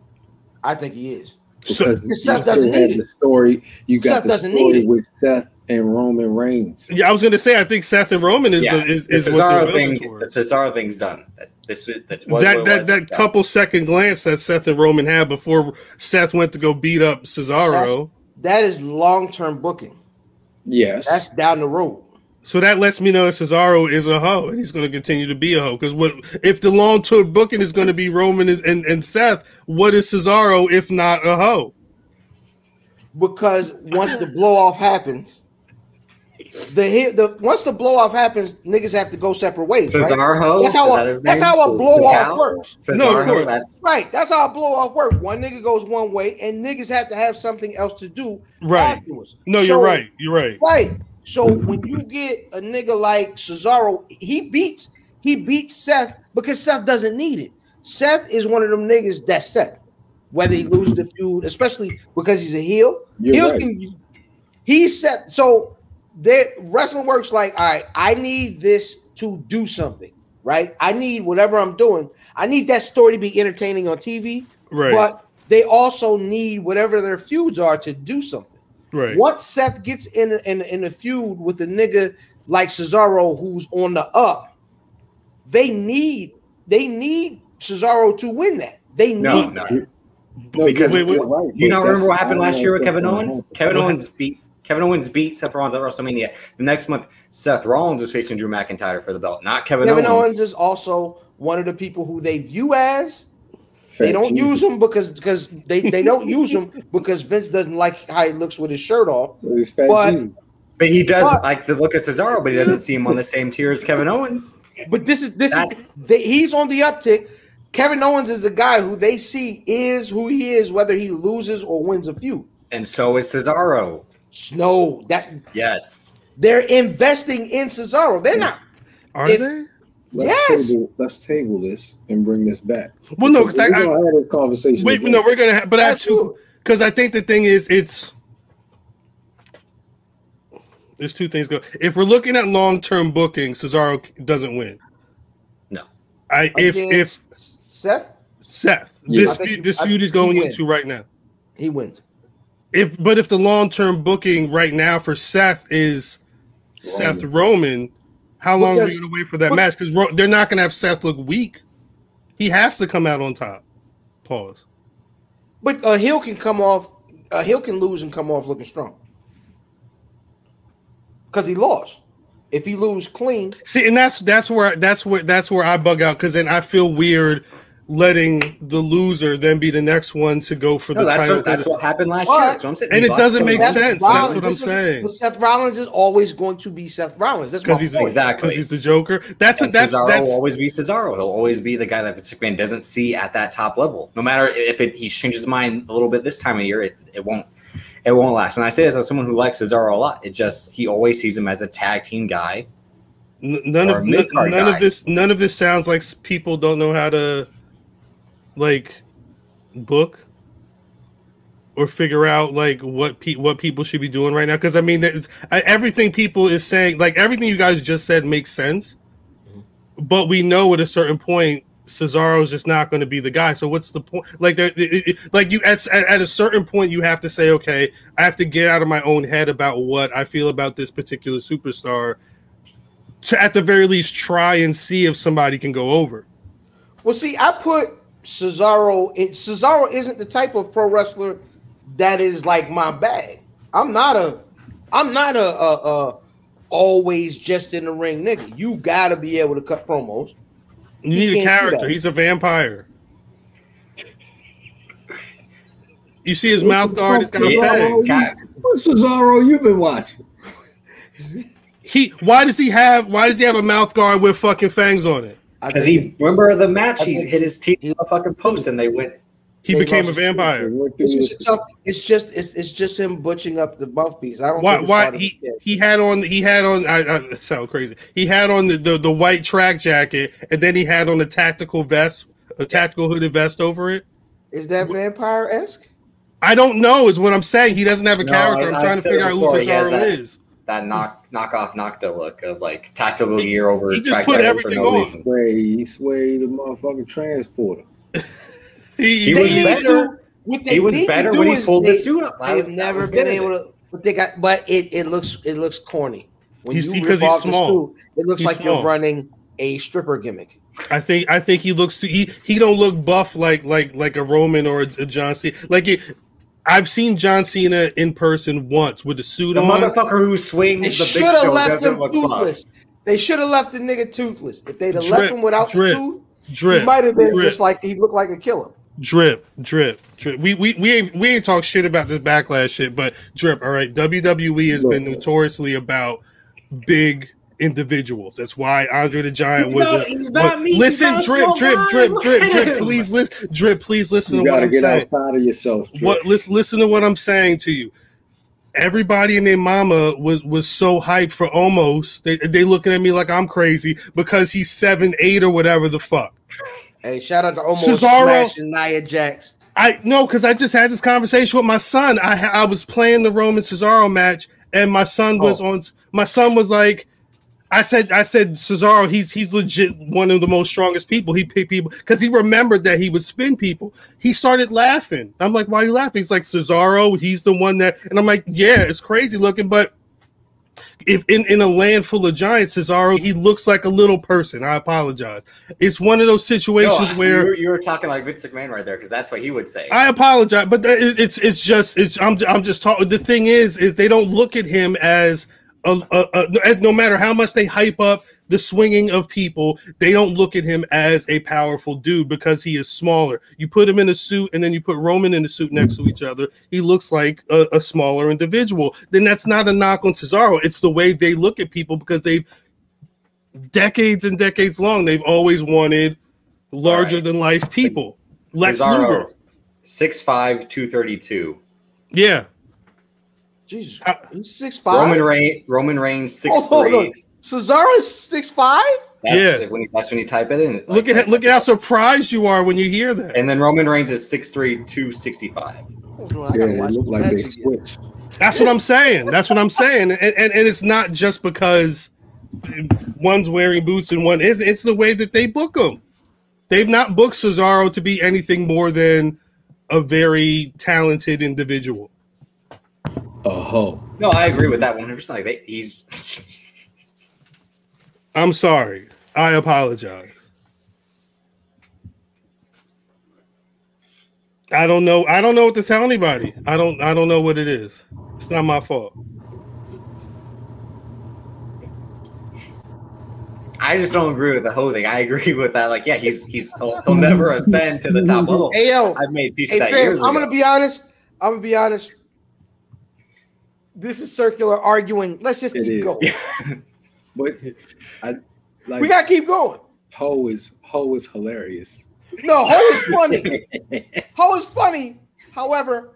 I think he is. Because Seth doesn't need it. The story you got the story with Seth and Roman Reigns. Yeah, I was going to say I think Seth and Roman is the Cesaro thing. The Cesaro thing's done. That couple second glance that Seth and Roman had before Seth went to go beat up Cesaro. That is long-term booking. Yes, that's down the road. So that lets me know that Cesaro is a hoe, and he's going to continue to be a hoe. Because if the long-term booking is going to be Roman and Seth, what is Cesaro if not a hoe? Because once the blow-off happens, once the blow-off happens, niggas have to go separate ways. Cesaro, right? That's how a blow-off works. Cesaro, no, of course. Right. That's how a blow-off works. One nigga goes one way, and niggas have to have something else to do afterwards. No, you're right. You're right. Right. So when you get a nigga like Cesaro, he beats Seth because Seth doesn't need it. Seth is one of them niggas that's Seth. Whether he loses the feud, especially because he's a heel. He's Seth. So wrestling works like, all right, I need this to do something, right? I need whatever I'm doing. I need that story to be entertaining on TV. Right. But they also need whatever their feuds are to do something. Right. Once Seth gets in a feud with a nigga like Cesaro, who's on the up, they need Cesaro to win that. They need that. No, because you don't remember what happened last year with Kevin Owens? Kevin Owens beat Seth Rollins at WrestleMania. The next month, Seth Rollins was facing Drew McIntyre for the belt, not Kevin Owens. Kevin Owens is also one of the people who they view as they don't use him because they don't use him because Vince doesn't like how he looks with his shirt off. But he does like the look of Cesaro, but he doesn't see him on the same tier as Kevin Owens. But he's on the uptick. Kevin Owens is the guy who they see is who he is, whether he loses or wins a feud. And so is Cesaro. No, yes, they're investing in Cesaro. They're not. Are they? Let's table this and bring this back. Well, no, because we're gonna have this conversation. Wait, no, we're gonna. But I have to, because I think the thing is, there's two things go. If we're looking at long-term booking, Cesaro doesn't win. No, if Seth, this feud is going into right now. He wins. If the long-term booking right now for Seth is Seth Roman, how long are we going to wait for that match? Because they're not going to have Seth look weak. He has to come out on top. Pause. But a heel can come off. A heel can lose and come off looking strong because he lost. If he lose clean, see, and that's where I bug out because then I feel weird letting the loser then be the next one to go for the title. That's what happened last year. That's what I'm saying. And it doesn't make sense. That's what I'm saying. But Seth Rollins is always going to be Seth Rollins. That's because he's the Joker. Cesaro will always be Cesaro. He'll always be the guy that Vince McMahon doesn't see at that top level. No matter if he changes his mind a little bit this time of year, it won't last. And I say this as someone who likes Cesaro a lot. He always sees him as a tag team guy. None of this sounds like people don't know how to book or figure out what people should be doing right now. Because I mean, everything people is saying, everything you guys just said makes sense, but we know at a certain point Cesaro's just not going to be the guy. So what's the point? At a certain point, you have to say, okay, I have to get out of my own head about what I feel about this particular superstar to, at the very least, try and see if somebody can go over. Well, see, I put Cesaro isn't the type of pro wrestler that is like my bag. I'm not a always just in the ring nigga. You gotta be able to cut promos. You need a character. He's a vampire. You see his mouth guard, it's got a fang. What Cesaro you been watching? Why does he have a mouth guard with fucking fangs on it? Because remember the match, he hit his teeth on a fucking post and they went. He became a vampire. It's just him butching up the mouthpiece. I don't. Why he had on. I sound crazy. He had on the white track jacket, and then he had on a tactical vest, a tactical hooded vest over it. Is that vampire-esque? I don't know. Is what I'm saying. He doesn't have a character. I'm trying to figure out who Cesaro is. That knockoff Nocta look of tactical gear over. He just put everything on. He swayed the motherfucking transporter. He was better when he pulled the suit up. They've never been able to. But it looks corny. Because he's small. Suit, it looks like you're running a stripper gimmick. I think he looks. He don't look buff like a Roman or a John Cena. I've seen John Cena in person once with the suit on. The motherfucker who swings the big show doesn't look toothless. They should have left the nigga toothless. If they'd have left him without the tooth, he might have been just like he looked like a killer. Drip. We ain't talk shit about this backlash shit, but drip. All right, WWE has been notoriously about big individuals. That's why Andre the Giant listen, drip. Please listen, drip. Please listen to what I'm saying. You gotta get outside of yourself. Drip. Listen to what I'm saying to you. Everybody and their mama was so hyped for Omos. They looking at me like I'm crazy because he's 7'8" or whatever the fuck. Hey, shout out to Omos smashing Nia Jax. I know because I just had this conversation with my son. I was playing the Roman Cesaro match, and my son was on. My son was like, I said Cesaro, he's legit one of the most strongest people. He picked people because he remembered that he would spin people. He started laughing. I'm like, why are you laughing? He's like, Cesaro, he's the one that, and I'm like, yeah, it's crazy looking, but if in a land full of giants, Cesaro, he looks like a little person. I apologize. It's one of those situations where you were talking like Vince McMahon right there, because that's what he would say. I apologize, but I'm just talking. The thing is they don't look at him as no matter how much they hype up the swinging of people, they don't look at him as a powerful dude because he is smaller. You put him in a suit and then you put Roman in a suit next to each other, he looks like a smaller individual. Then that's not a knock on Cesaro. It's the way they look at people, because they've decades and decades long, they've always wanted larger than life people. Lex Luger, 6'5", 232. Yeah. Jesus, he's 6'5". Roman Reigns 6'3". Cesaro is 6'5". That's when you type it in. Look at how surprised you are when you hear that. And then Roman Reigns is 6'3", 265. Yeah, they look like they switched. That's what I'm saying. And it's not just because one's wearing boots and one isn't. It's the way that they book them. They've not booked Cesaro to be anything more than a very talented individual. Oh. No, I agree with that 100%. Like he's. I'm sorry. I apologize. I don't know what to tell anybody. I don't know what it is. It's not my fault. I just don't agree with the whole thing. I agree with that. Like, yeah, he'll never ascend to the top level. Hey, yo, I've made peace with that years ago. I'm gonna be honest. This is circular arguing. Let's just keep going. But we gotta keep going. Ho is hilarious. No, Ho is funny. Ho is funny. However,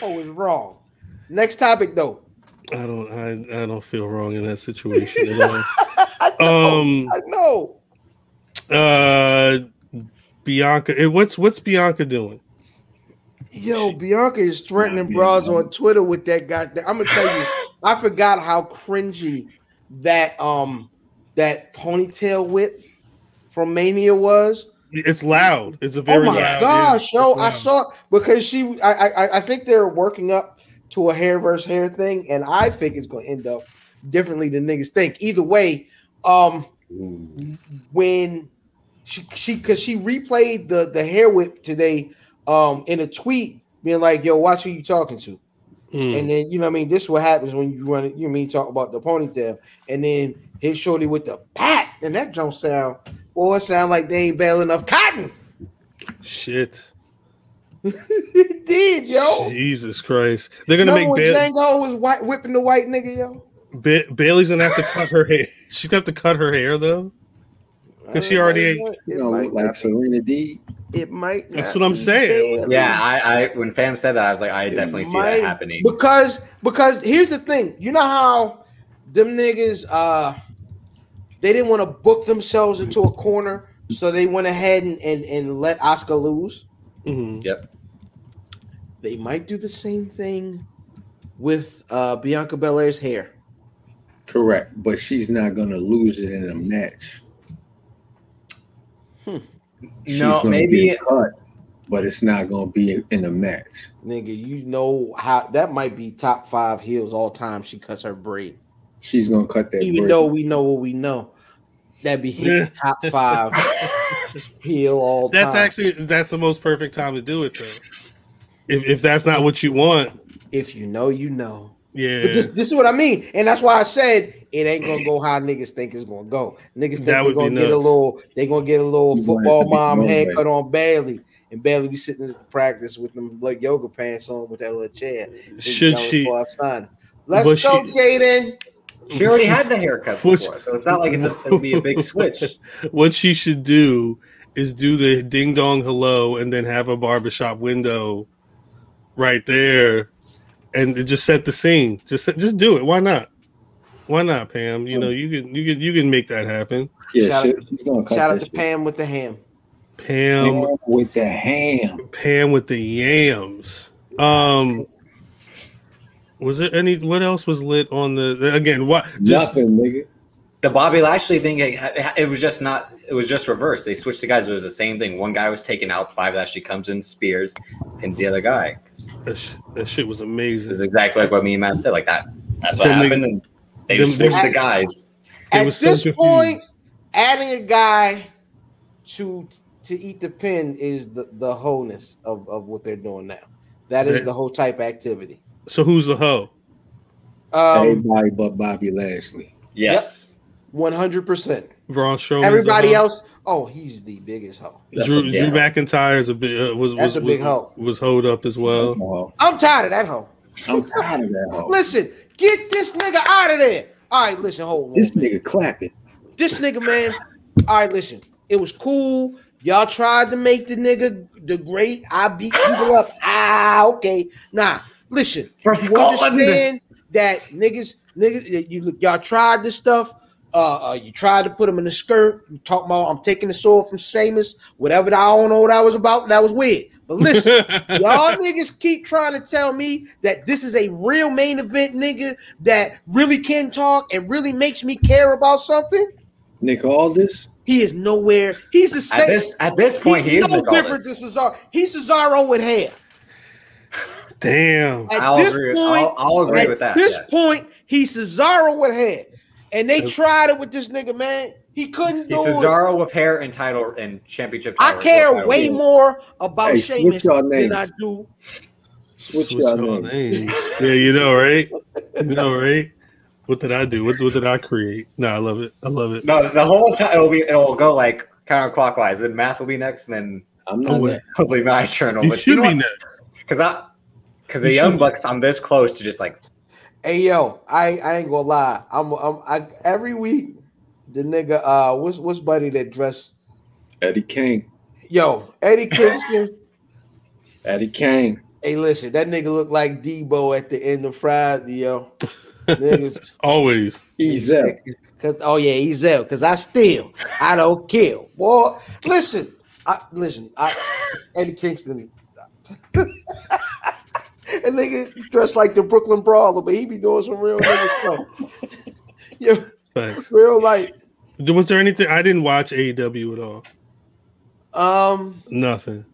Ho is wrong. Next topic, though. I don't feel wrong in that situation at all. I know. Bianca. What's Bianca doing? Yo, Bianca is threatening bras on Twitter with that goddamn. I'm gonna tell you, I forgot how cringy that ponytail whip from Mania was. It's loud. It's a very loud. Oh my gosh, yo! I saw because I think they're working up to a hair versus hair thing, and I think it's going to end up differently than niggas think. Either way, when she replayed the hair whip today, in a tweet, being like, "Yo, watch who you talking to," and then you know what I mean. This is what happens when you run it. You mean talk about the ponytail, and then hit shorty with the pat, and that don't sound. Boy, it sound like they ain't bale enough cotton. Shit. It did, yo. Jesus Christ. They're gonna make Bailey. Django was whipping the white nigga, yo. Bailey's gonna have to cut her hair. She's gonna have to cut her hair though, because she already ain't. Look like Serena D. It might. That's what I'm saying. Yeah, I when Fam said that, I was like, I definitely see that happening. Because here's the thing. You know how them niggas they didn't want to book themselves into a corner, so they went ahead and let Asuka lose. Mm-hmm. Yep. They might do the same thing with Bianca Belair's hair. Correct, but she's not gonna lose it in a match. No, maybe cut, but it's not gonna be in a match. Nigga, you know how that might be top 5 heels all time. She cuts her braid. She's gonna cut that. Even though we know what we know, that'd be his top 5 heel all time. That's the most perfect time to do it though. If that's not what you want, if you know, you know. Yeah. But this is what I mean, and that's why I said it ain't gonna go how niggas think it's gonna go. Niggas think they're gonna get a little. They gonna get a little football mom haircut on Bailey, and Bailey be sitting in practice with them like yoga pants on with that little chair. Should she? For our son. Let's go, Jaden. She already had the haircut before, so it's not like it'll be a big switch. What she should do is do the ding dong hello and then have a barbershop window right there and just set the scene. Just do it. Why not? Why not, Pam? You know, you can make that happen. Yeah, shout out to Pam with the ham. Pam with the ham. Pam with the yams. Was there what else was lit on the again? What? Nothing, nigga. The Bobby Lashley thing, it was just not. It was just reversed. They switched the guys, but it was the same thing. One guy was taken out. Bobby Lashley comes in, spears, pins the other guy. That shit was amazing. It's exactly like what me and Matt said. Like that. That's what happened. And They switched the guys. At this point, adding a guy to eat the pin is the wholeness of what they're doing now. That is the whole type activity. So who's the hoe? Everybody but Bobby Lashley. Yes. 100%. Braun Strowman. Everybody else, he's the biggest hoe. Drew McIntyre is a big was a big hoe. Was hoed up as well. I'm tired of that hoe. Listen, get this nigga out of there. All right, listen, hold on. This nigga clapping. This nigga, man. All right, listen. It was cool. Y'all tried to make the nigga the great. I beat people up. Okay. Nah, listen. For you understand that niggas, y'all tried this stuff. You tried to put him in a skirt. You talking about I'm taking the sword from Sheamus. Whatever I don't know what I was about. That was weird. But listen, y'all niggas keep trying to tell me that this is a real main event nigga that really can talk and really makes me care about something. Nick Aldis? He is nowhere. He's the same. At this point, he is no different than Cesaro. He's Cesaro with hair. Damn. I'll agree with that. At this point, he's Cesaro with hair. And they tried it with this nigga, man. He couldn't do it. He's Cesaro with hair and title and championship title. I care way more about Sheamus than I do. Switch your name. Yeah, you know, right? What did I do? What did I create? No, I love it. No, the whole time it'll go like counterclockwise. Then Math will be next, and then it'll be my turn. You should be next. Because the Young Bucks, I'm this close to just like. Hey yo, I ain't gonna lie. I every week the nigga what's buddy that dressed Eddie King. Yo, Eddie Kingston. Eddie King. Hey, listen, that nigga look like Debo at the end of Friday, yo. Always. He's out. He's out. Because I don't kill. Boy, listen. Eddie Kingston. And nigga dressed like the Brooklyn Brawler, but he be doing some real nigga stuff. Yo, thanks. Real light. Was there anything? I didn't watch AEW at all. Nothing.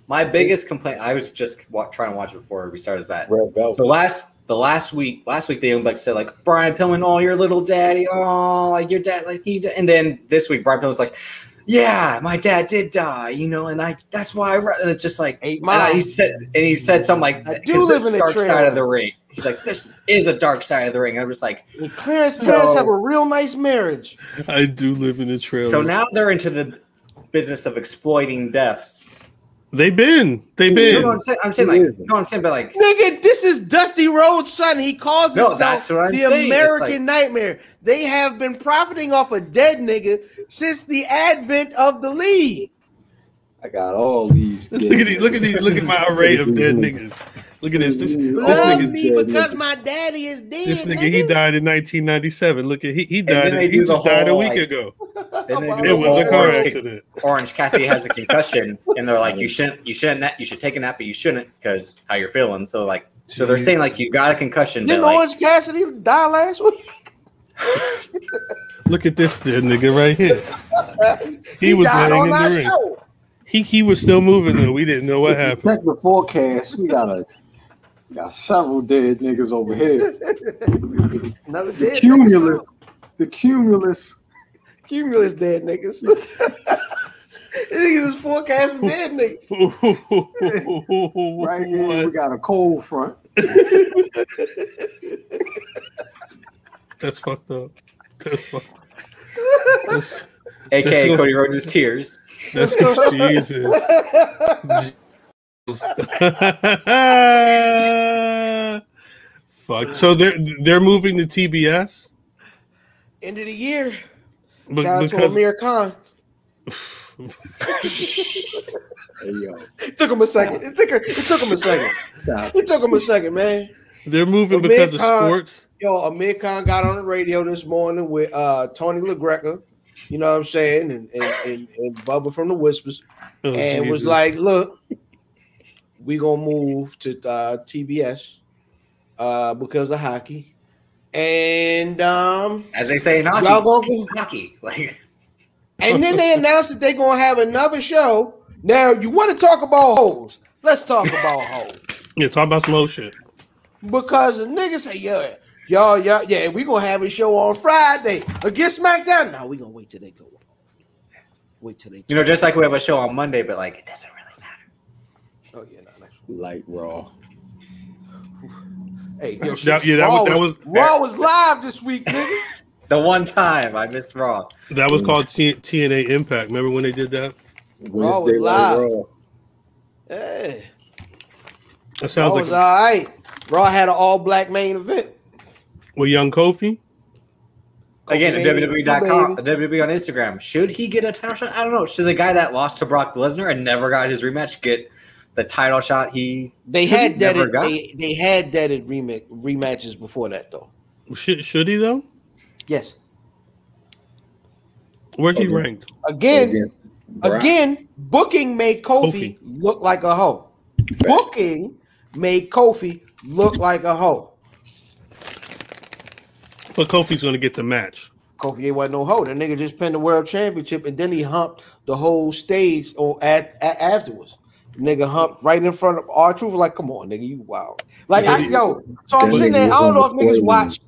My biggest complaint, I was just trying to watch it before we started, is that. Red Belt. So last week, the Young Bucks said like Brian Pillman, oh, your little daddy, oh, like your dad, like he, and then this week Brian Pillman's like, yeah, my dad did die, and that's why and it's just like, he said something like, I do live in a dark trailer. side of the ring. He's like, this is a dark side of the ring. And I'm just like, Clarence have a real nice marriage. I do live in a trailer. So now they're into the business of exploiting deaths. They've been. You know what I'm saying? But like, nigga, this is Dusty Rhodes' son. He calls himself that's what I'm the saying. American Nightmare. They have been profiting off a dead nigga since the advent of the league. I got all these. Look at my array of dead niggas. Look at this. This Love nigga, me because my daddy is dead. This nigga, he died in 1997. Look at he died. He just died a week ago. It was a car accident. Orange Cassidy has a concussion, and they're like, you should take a nap, but you shouldn't because how you're feeling. So like, they're saying like you got a concussion. Didn't Orange Cassidy die last week? Look at this dead nigga right here. He was laying in the ring. Show. He was still moving though. We didn't know what happened. Check the forecast. We got several dead niggas over here. Another dead The cumulus dead niggas. Niggas is forecasting dead niggas. Right here, we got a cold front. That's fucked up. AKA Cody Rhodes' tears. That's Jesus. Fuck. So they're moving to TBS? End of the year. Shout out to Amir Khan. It took him a second. It took him a second, man. They're moving because of sports. Yo, Amir Khan got on the radio this morning with Tony LaGreca, you know what I'm saying, and Bubba from the Whispers, and Jesus. Was like, look, we gonna move to TBS because of hockey. And as they say in hockey, hockey. Like, and then they announced that they're gonna have another show. Now you want to talk about hoes? Let's talk about hoes. Yeah, talk about some old shit. Because the niggas say, yeah, Y'all, yeah, we gonna have a show on Friday against SmackDown. No, we gonna wait till they go. Wait till they. You know, just like we have a show on Monday, but like it doesn't really matter. Oh yeah, no, that's Like Raw. Hey, yo, that was Raw was live this week, nigga. The one time I missed Raw. That was called TNA Impact. Remember when they did that? Raw was live. Hey, That sounds Raw like was all right. Raw had an all-black main event. with young Kofi. Again, WWE.com, baby. WWE on Instagram. Should he get a title shot? I don't know. Should the guy that lost to Brock Lesnar and never got his rematch get the title shot They had never deaded. got? They had deaded rematches before that, though. Should he though? Yes. Where's he ranked? Again, booking made Kofi look like a hoe. Booking made Kofi look like a hoe. But Kofi's going to get the match. Kofi ain't wasn't no hoe. That nigga just pinned the world championship, and then he humped the whole stage afterwards. Nigga humped right in front of R-Truth. Like, come on, nigga, you wild. Like, so I'm sitting there. I don't know if niggas watch.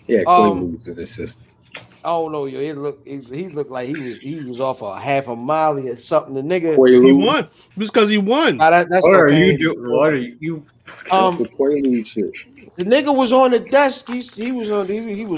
Yeah, clean moves in the system. I don't know, yo. He looked like he was off a half a mile or something. The nigga he won just because he won. That's what are you doing? What are you? The Quaalude shit. The nigga was on the desk. He was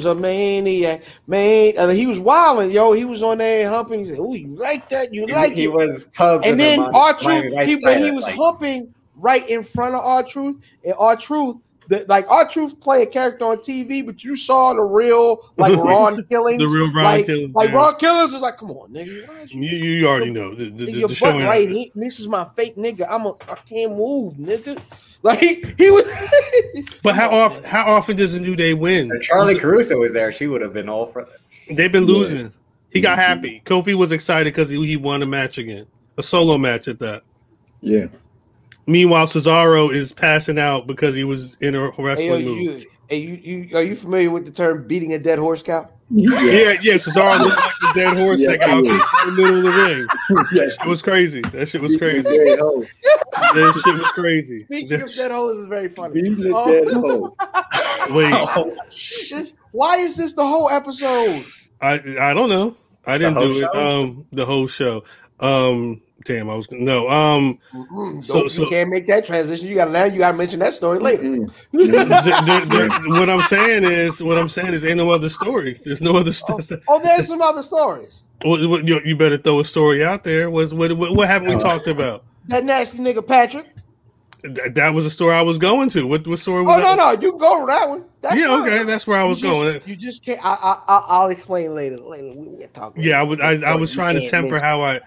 a maniac, man. I mean, he was wilding, yo. He was on there humping. He said, "Oh, you like that? You like it?" He was Tubbs. And then R-Truth, when he was humping right in front of R-Truth, and R-Truth. R-Truth play a character on TV, but you saw the real Ron Killings. The real Ron Killings. Ron Killings is like, come on, nigga. You already know. Your butt right here. This is my fake nigga. I can't move, nigga. Like he was. But how often does a New Day win? If Charlie Caruso was there, she would have been all for that. They've been losing. Yeah. He got happy. Kofi was excited because he won a match again, a solo match at that. Yeah. Meanwhile, Cesaro is passing out because he was in a wrestling move. Are you familiar with the term beating a dead horse cow? Yeah. Cesaro looked like the dead horse that got in the middle of the ring. It was crazy. That shit was crazy. That shit was crazy. Speaking of dead hoes is very funny. Beating a dead hoe. Wait. Why is this the whole episode? I don't know. I didn't do it. The whole show. Damn, I was no. You can't make that transition. You got to mention that story later. What I'm saying is, ain't no other stories. There's no other stuff. There's some other stories. You better throw a story out there. What haven't we talked about? That nasty nigga Patrick. That was the story I was going to. What story was that? No, you can go to that one. Okay, that's where I was going. You just can't. I'll explain later. We'll talk. Yeah, I was trying to temper how I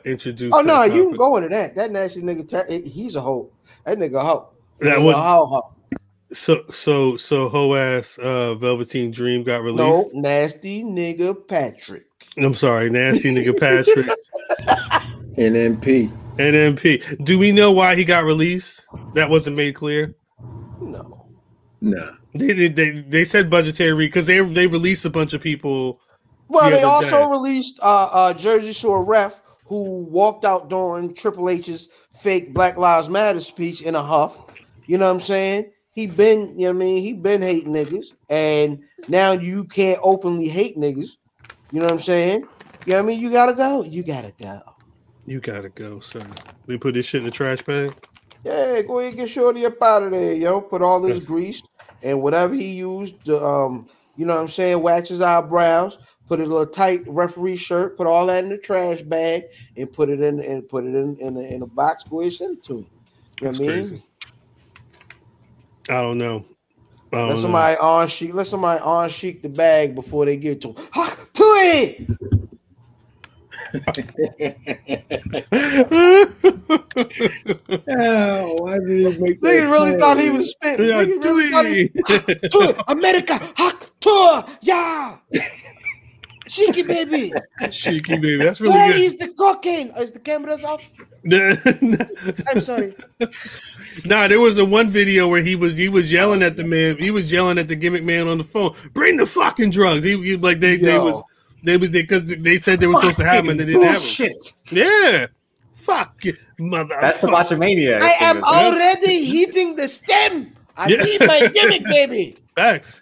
introduced. Oh no, you can go into that. That nasty nigga, he's a hoe. That nigga a hoe. That was hoe. So hoe ass Velveteen Dream got released. No, nasty nigga Patrick. I'm sorry, nasty nigga Patrick. NMP. Do we know why he got released? That wasn't made clear. No. They said budgetary because they released a bunch of people. Well, they also released Jersey Shore ref who walked out during Triple H's fake Black Lives Matter speech in a huff. You know what I'm saying? He been hating niggas, and now you can't openly hate niggas. You know what I'm saying? You know what I mean? You gotta go. You gotta go, sir. We put this shit in the trash bag. Yeah, go ahead and get Shorty up out of there, yo. Put all this grease and whatever he used to, you know what I'm saying, wax his eyebrows. Put a little tight referee shirt. Put all that in the trash bag and put it in a box. Go ahead and send it to him. You know what I mean? Crazy. I don't know. Let somebody on sheik the bag before they get to him. To it. Why did he make that? Niggas really thought he was spitting. Niggas really thought he America, tour, yeah. Cheeky baby. That's really Where good. is the cocaine? Is the cameras off? I'm sorry. Nah, there was the one video where he was yelling at the man. He was yelling at the gimmick man on the phone. Bring the fucking drugs. He like they because they said they were supposed to have them and they didn't have them. Yeah. Fuck you, mother. That's the Botchamania. I am already hitting the stem I need my gimmick, baby. Facts.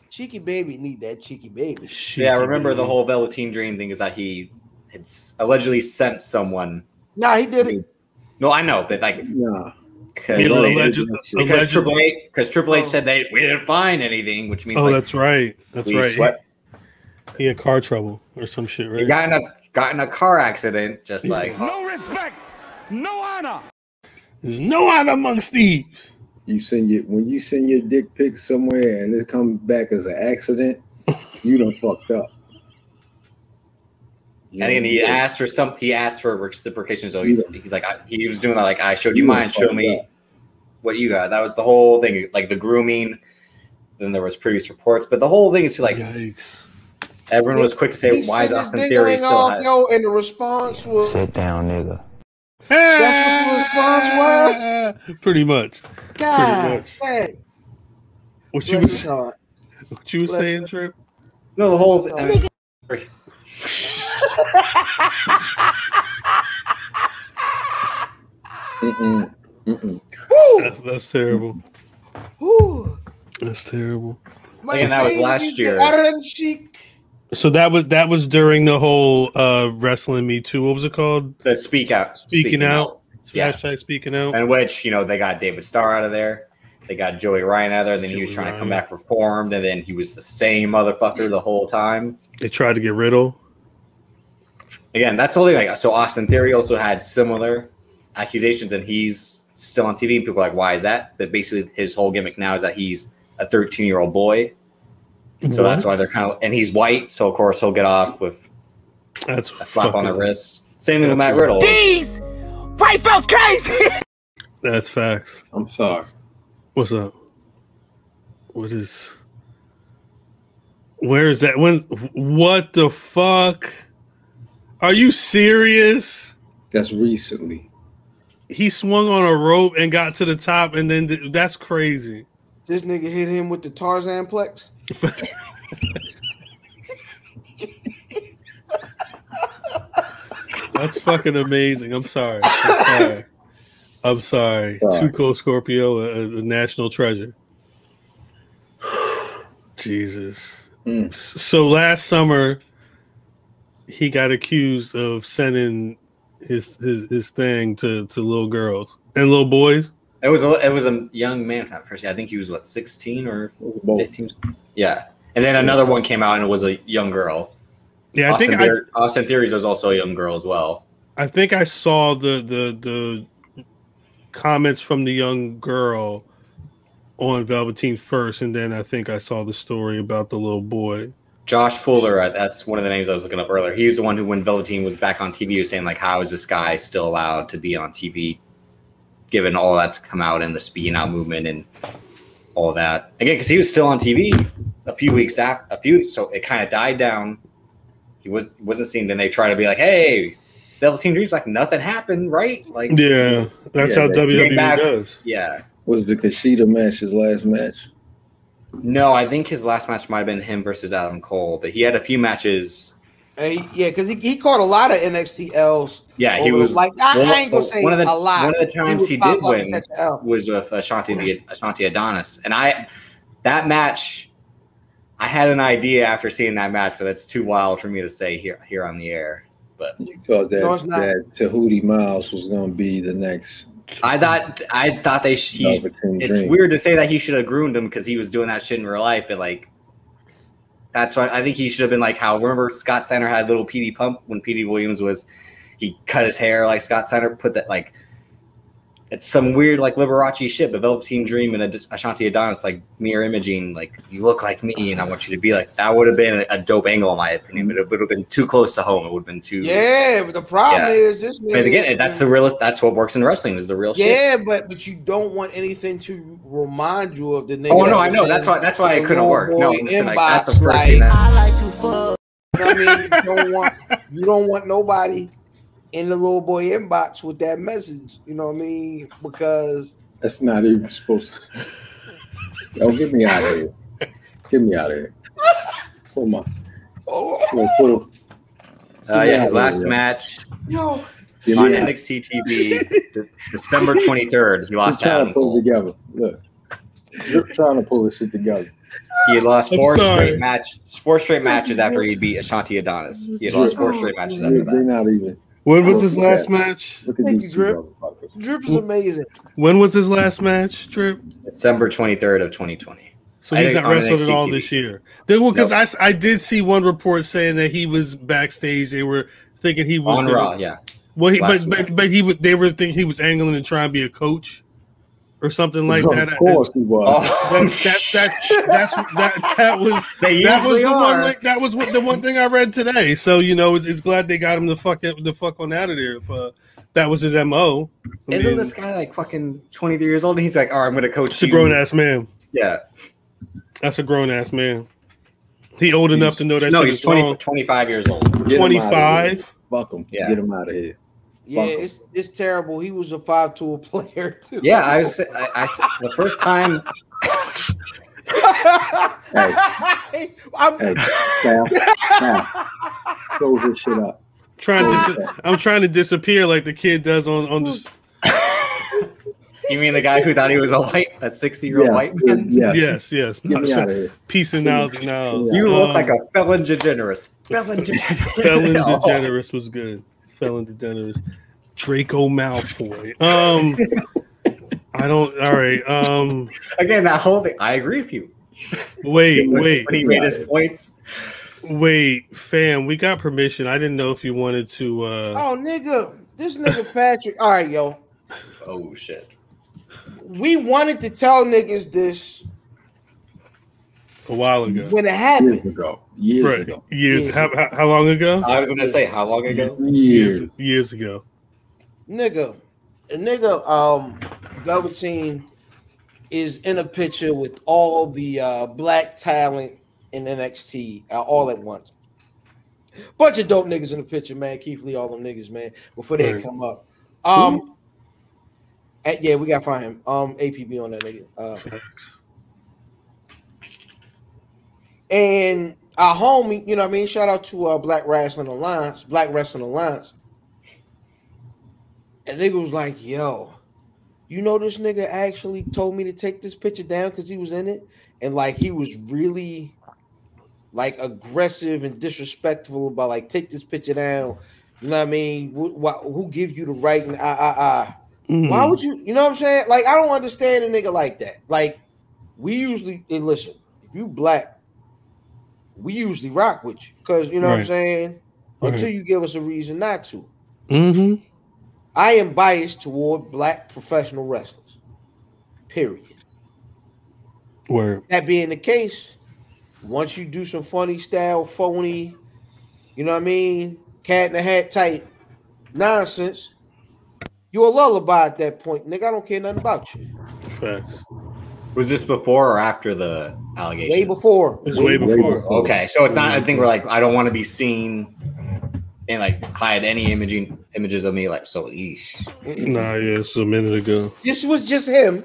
Cheeky baby need that cheeky baby. I remember the whole Velveteen Dream thing is that he had allegedly sent someone. Nah, he did it. No, I know, but like, Nah. Because Triple H said we didn't find anything, which means that's right. That's right. He had car trouble or some shit, right? He got in a car accident, just like no respect, no honor. There's no honor amongst thieves. When you send your dick pic somewhere and it comes back as an accident, you done fucked up. And then he asked for something. He asked for reciprocation. So he's like, he was doing that. Like, I showed you mine. Show me what you got. That was the whole thing. Like the grooming. Then there was previous reports, but the whole thing is like, yikes. Everyone was quick to say, "Why is Austin Theory still?" And the response was, "Sit down, nigga." That's what the response was. Pretty much. God, what you was saying, Trip? No, the whole thing. That's terrible. Woo. That's terrible. And that was last year. So that was during the whole Wrestling Me Too. What was it called? The Speaking Out. Hashtag Speaking Out. In which, they got David Starr out of there. They got Joey Ryan out of there. And then he was trying to come back reformed. And then he was the same motherfucker the whole time. They tried to get Riddle. Again, that's the whole thing. Like, so Austin Theory also had similar accusations, and he's still on TV. And people are like, why is that? But basically, his whole gimmick now is that he's a 13-year-old boy. So that's why they're kind of, and he's white, so of course he'll get off with a slap on the wrist. Same thing with Matt Riddle. These white folks crazy. That's facts. I'm sorry. What's up? Where is that? What the fuck? Are you serious? That's recently. He swung on a rope and got to the top, and then that's crazy. This nigga hit him with the Tarzan plex. That's fucking amazing. I'm sorry. I'm sorry. Too Cold Scorpio, a national treasure. Jesus. So last summer, he got accused of sending his thing to little girls and little boys. It was a young man at first. I think he was 16 or 15. Yeah, and then another one came out and it was a young girl. Yeah, Austin Theories was also a young girl as well. I think I saw the comments from the young girl on Velveteen first, and then I think I saw the story about the little boy. Josh Fuller, that's one of the names I was looking up earlier. He was the one who, when Velveteen was back on TV, was saying like, "How is this guy still allowed to be on TV?" Given all that's come out in the Speaking Out movement and all that. Again, because he was still on TV so it kind of died down. He wasn't seen. Then they try to be like, "Hey, Velveteen Dream's like nothing happened, right?" Like, yeah, that's how WWE does. Yeah. Was the Kushida match his last match? No, I think his last match might have been him versus Adam Cole, but he had a few matches. Because he caught a lot of NXT L's. Yeah, he was like, I ain't gonna say a lot. One of the times he did win was with Ashanti Adonis, and that match, I had an idea after seeing that match, but that's too wild for me to say here on the air. But you thought that Tahuti Miles was going to be the next. I thought it's weird to say that he should have groomed him because he was doing that shit in real life, but like. That's why I think he should have been like how, remember Scott Steiner had little PD Pump when PD Williams he cut his hair like Scott Steiner, put that like, it's some weird like Liberace shit, but Velveteen Dream and Ashanti Adonis like mirror imaging, like you look like me and I want you to be like, that would have been a dope angle in my opinion, but it would have been too close to home. It would have been too. Yeah, but the problem is this. But again, that's the realist. That's what works in wrestling is the real shit. Yeah, but you don't want anything to remand you of the nigga. Oh no, I know. That's why it couldn't work. No, listen, like, that's the first thing. I like to fuck. You know what I mean? You don't want nobody in the little boy inbox with that message, you know what I mean? Because that's not even supposed to. Yo, get me out of here. Get me out of here. Come on. His last match on NXT TV, December 23rd, he lost to Adam Cole. Together. Look. Drip trying to pull this shit together. He had lost four straight matches after he beat Ashanti Adonis. He had lost 4 straight matches after They're that. not even. When was his last match? Look at Thank these you, two Drip. motherfuckers. Drip is amazing. When was his last match, Drip? December 23rd of 2020. So he's not wrestled at all this year. Because I did see one report saying that he was backstage. They were thinking he was on Raw, yeah. Well, they were thinking he was angling to try and be a coach or something like that. Of course he was. That was the one thing I read today. So it's glad they got him the fuck on out of there. If that was his MO. Isn't this guy like fucking 23 years old? And he's like, "All right, I'm going to coach." It's a grown ass man. Yeah, that's a grown ass man. He old enough to know that. No, he's 25 years old. 25. Fuck him. Yeah. Get him out of here. Yeah, it's terrible. He was a 5-tool player too. Yeah, I the first time. Close this shit up. I'm trying to disappear like the kid does on this. You mean the guy who thought he was a 60-year-old white man? Yes. Get me out of here. Peace and now. You look like a felon degenerate. Felon DeGeneres was good. Felon DeGeneres. Draco Malfoy. I don't. All right. Again, that whole thing. I agree with you. Wait. When he made his points. Wait, fam. We got permission. I didn't know if you wanted to. Oh, nigga, this nigga Patrick. All right, yo. Oh shit. We wanted to tell niggas this a while ago. When it happened. Years ago. Years. How long ago? I was gonna say how long ago? Years ago. Nigga, Velveteen is in a picture with all the black talent in NXT all at once. Bunch of dope niggas in the picture, man. Keith Lee, all them niggas, man. Before they come up. Yeah, we gotta find him. APB on that nigga. And our homie, you know what I mean? Shout out to Black Rasslin Alliance. And nigga was like, yo, you know this nigga actually told me to take this picture down because he was in it? And like he was really like aggressive and disrespectful about like take this picture down. You know what I mean? Who give you the right? And Why would you? You know what I'm saying? Like I don't understand a nigga like that. Like we usually listen. If you black, we usually rock with you because you know what I'm saying. Until you give us a reason not to. Mm-hmm. I am biased toward black professional wrestlers. Period. Word. That being the case, once you do some funny style, phony, you know what I mean, cat in the hat type nonsense, you're a lullaby at that point, nigga. I don't care nothing about you. Facts. Was this before or after the allegations? Way before. It's way before. Okay, so it's not a thing where like I don't want to be seen and like hide any images of me. Like so, eesh. Nah, yeah, it's a minute ago. This was just him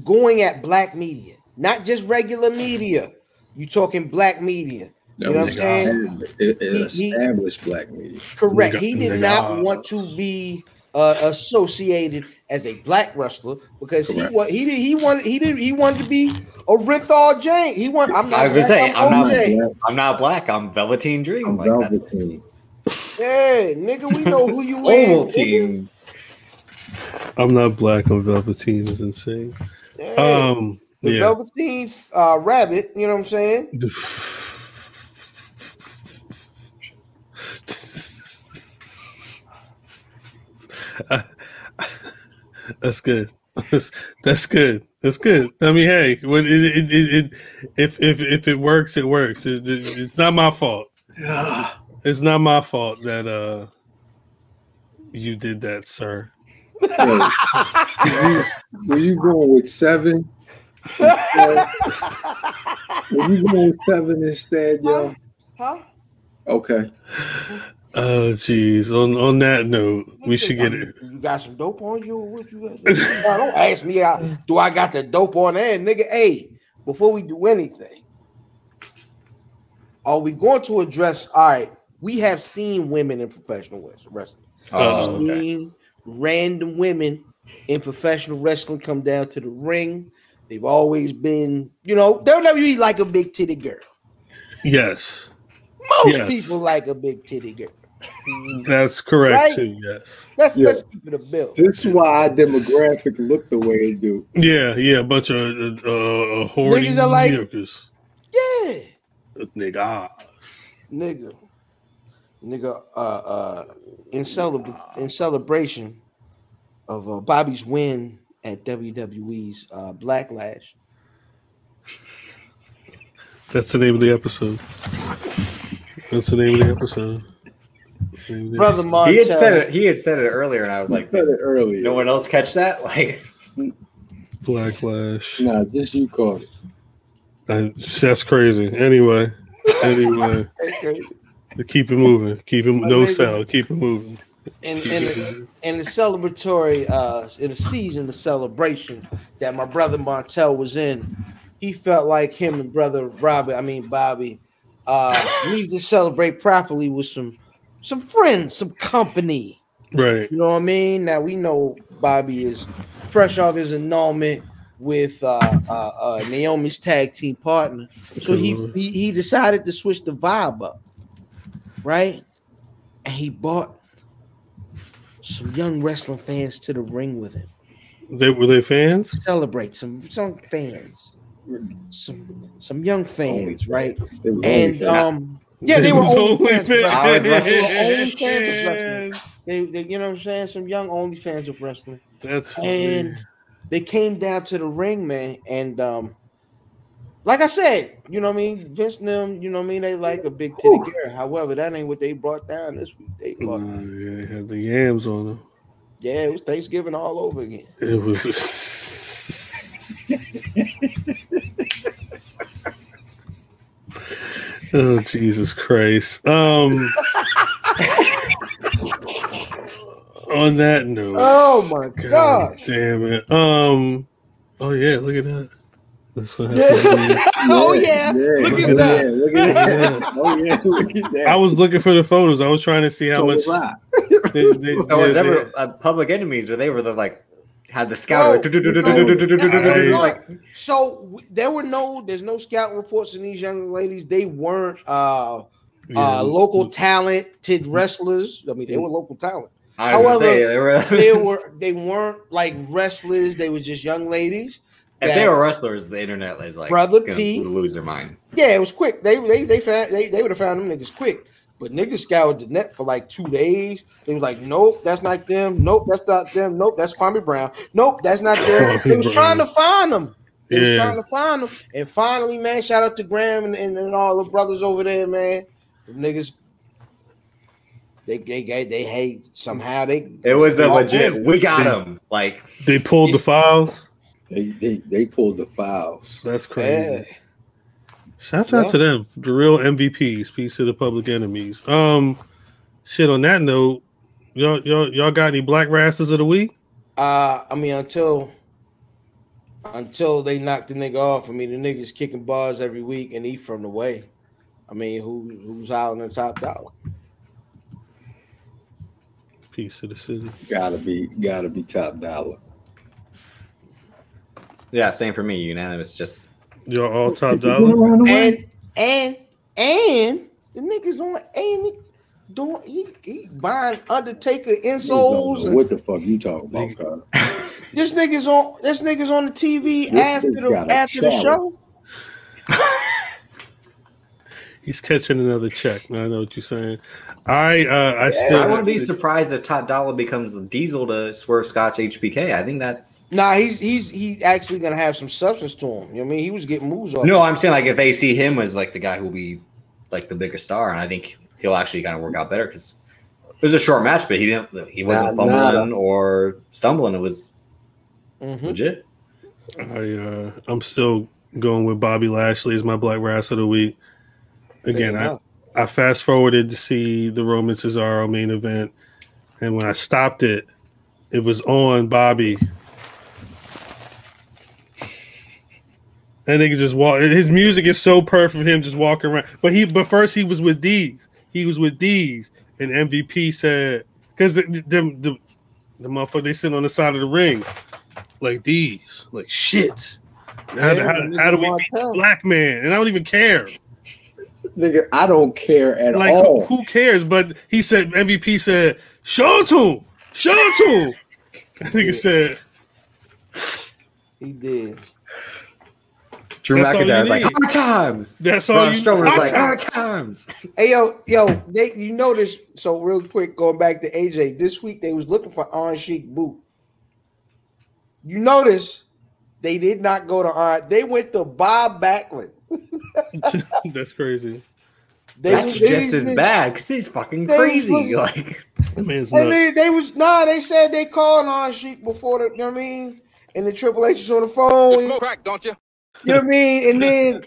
going at black media, not just regular media. You talking black media. You know what I'm saying? Established black media. Correct. He did not want to be associated as a black wrestler because he wanted to be a Rithal Jane. I'm not black. I'm Velveteen Dream. I'm Velveteen. Yeah, nigga, we know who you Velveteen. I'm not black. I'm Velveteen. Is insane. Yeah. The Velveteen rabbit. You know what I'm saying? That's good. That's good. I mean, hey, if it works, it works. It's not my fault. It's not my fault that you did that, sir. Were you going with 7? Were you going with 7 instead, yo? Huh? Okay. Oh, geez. On that note, we should get it. You got some dope on you? Or what you got? Don't ask me. Do I got the dope on there, nigga? Hey, before we do anything, are we going to address? All right, we have seen women in professional wrestling. We've seen random women in professional wrestling come down to the ring. They've always been, WWE like a big titty girl. Yes. Most people like a big titty girl. That's correct, right? too, yes. Let's keep it a bill. This is why our demographic look the way it do. Yeah, a bunch of horny niggas are like, niggas. Yeah. Nigga. In celebration of Bobby's win at WWE's Backlash. That's the name of the episode. Brother Martel. He had said it earlier, and I was like, said it earlier. No one else catch that? Like Backlash. Nah, just you caught it. That's crazy. Anyway. Keep it moving. Keep it moving. In the celebratory, in the season of celebration that my brother Martel was in, he felt like him and brother Bobby, needed to celebrate properly with some friends, some company. Right. You know what I mean? Now we know Bobby is fresh off his annulment with Naomi's tag team partner, so he decided to switch the vibe up, right? And he brought some young wrestling fans to the ring with him. Were they fans? Celebrate some fans, some young fans, right? They were and they were only fans. They were only fans of wrestling. They, you know what I'm saying? Some young only fans of wrestling. That's funny. And they came down to the ring, man, and like I said, you know what I mean? Vince and them, you know what I mean? They like a big titty girl. However, that ain't what they brought down this week. They had the yams on them. Yeah, it was Thanksgiving all over again. It was. Oh, Jesus Christ. On that note. Oh my God. Damn it. Oh yeah, look at that. That's what happened. Oh yeah. Look at that. Look at that. Oh yeah, look at that. I was looking for the photos. I was trying to see how much. So was ever Public Enemies, or they were had the scout. So there's no scouting reports in these young ladies. They weren't local talented wrestlers. I mean, they were local talent. However, they weren't like wrestlers. They were just young ladies. If they were wrestlers, the internet is like Brother P lose their mind. Yeah, it was quick. They would have found them niggas quick. But niggas scoured the net for like 2 days. They was like, nope, that's not them. Nope, that's not them. Nope, that's Kwame Brown. Nope, that's not them. They was trying to find them. And finally, man, shout out to Graham and all the brothers over there, man. The niggas, they hate somehow. It was a legit. We got them. Like they pulled the files. They pulled the files. That's crazy. Yeah. Shouts out to them, the real MVPs. Peace to the Public Enemies. Shit. On that note, y'all got any Black Rasslins of the week? I mean, until they knock the nigga off. I mean, the nigga's kicking bars every week and he from the way. I mean, who's hollering the top dollar? Peace to the city. Gotta be top dollar. Yeah, same for me. Unanimous. Just you're all top dollar. And the niggas on he buying Undertaker insoles. What the fuck you talking about, Carter? This nigga's on the TV after the show. He's catching another check. I know what you're saying. I wouldn't be surprised if Top Dollar becomes Diesel to Swerve Scotch HBK. I think that's he's actually gonna have some substance to him. You know what I mean? He was getting moves off. No, I'm saying like if they see him as like the guy who'll be like the bigger star, and I think he'll actually kind of work out better because it was a short match, but he wasn't fumbling or stumbling. It was legit. I'm still going with Bobby Lashley as my Black Rasslin of the week. Again, I fast forwarded to see the Roman Cesaro main event, and when I stopped it, it was on Bobby. And they could just walk. His music is so perfect for him just walking around. But first he was with D's. He was with D's, and MVP said because the The motherfucker they sit on the side of the ring like these, like shit. How do we beat the black man? And I don't even care. Nigga, I don't care at like, all. Who cares? But he said, MVP said, show it to him. Show it to him. I think he said. He did. Drew McIntyre's like, hard times. That's all you Strowman's like, hard times. Hey, yo, you notice, so real quick, going back to AJ, this week they was looking for Iron Sheik boot. You notice they did not go to Iron. They went to Bob Backlund. That's crazy. That's just as bad because he's fucking crazy. Like, man's they said they called Iron Sheik before the, you know what I mean? And the Triple H was on the phone. You smoke crack, don't you? You know what I mean? And then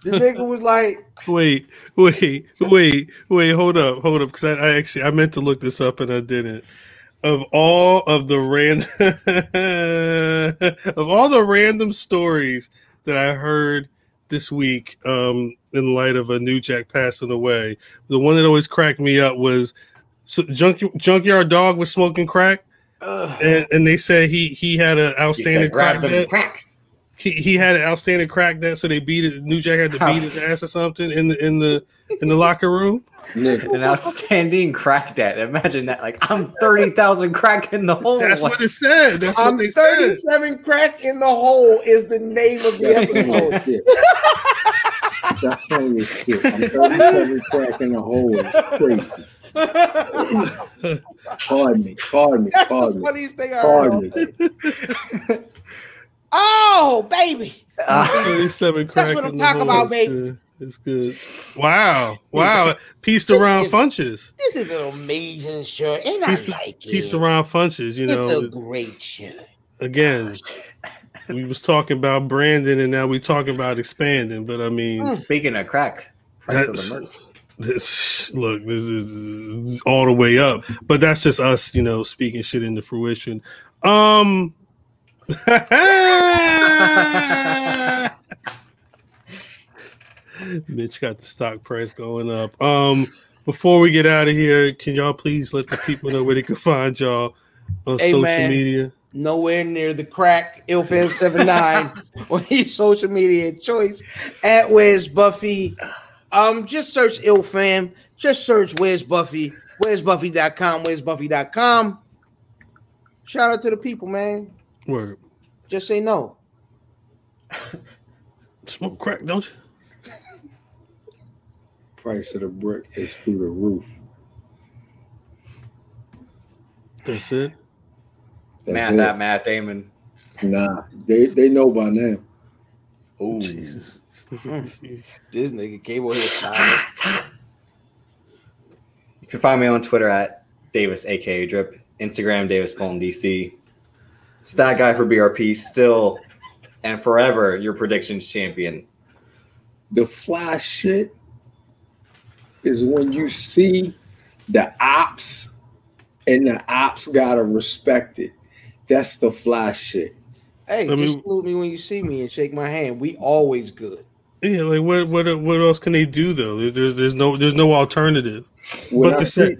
the nigga was like, wait, hold up. Because I meant to look this up and I didn't. Of all the random stories that I heard this week, in light of a New Jack passing away, the one that always cracked me up was Junkyard Dog was smoking crack, and they said he had an outstanding crack debt. He had an outstanding crack debt, so they beat it. New Jack had to beat his ass or something in the locker room. An outstanding crack debt. Imagine that. Like, I'm 30,000 crack in the hole. That's what it said. That's what they 37 said. crack in the hole is the name of the episode. That's funny as shit. I'm 37 crack in the hole. It's crazy. Pardon me. That's the funniest thing I heard. Oh, baby. 37 crack. That's what I'm talking about, baby. Good. It's good. Wow. Pieced around Funches. This is an amazing shirt, and I like it. Pieced around Funches, you know. It's a great shirt. Again, we was talking about branding, and now we talking about expanding. But I mean, speaking of crack, price of the merch. This is all the way up. But that's just us, you know, speaking shit into fruition. Mitch got the stock price going up. Before we get out of here, can y'all please let the people know where they can find y'all on social media? Nowhere near the crack, IlFam79 on your social media choice at Where's Buffy. Just search IlFam. Just search Where's Buffy. Where's Buffy.com. Where's Buffy.com. Shout out to the people, man. Word. Just say no. Smoke crack, don't you? Price of the brick is through the roof. That's it. Matt Damon. Nah, they know by now. Oh Jesus! This nigga came over here. You can find me on Twitter at Davis, aka Drip. Instagram Davis Colton DC. Stat guy for BRP, still and forever your predictions champion. The fly shit is when you see the ops and the ops gotta respect it. That's the fly shit. Hey, just salute me when you see me and shake my hand. We always good. Yeah, like what else can they do though? There's no alternative. When but to say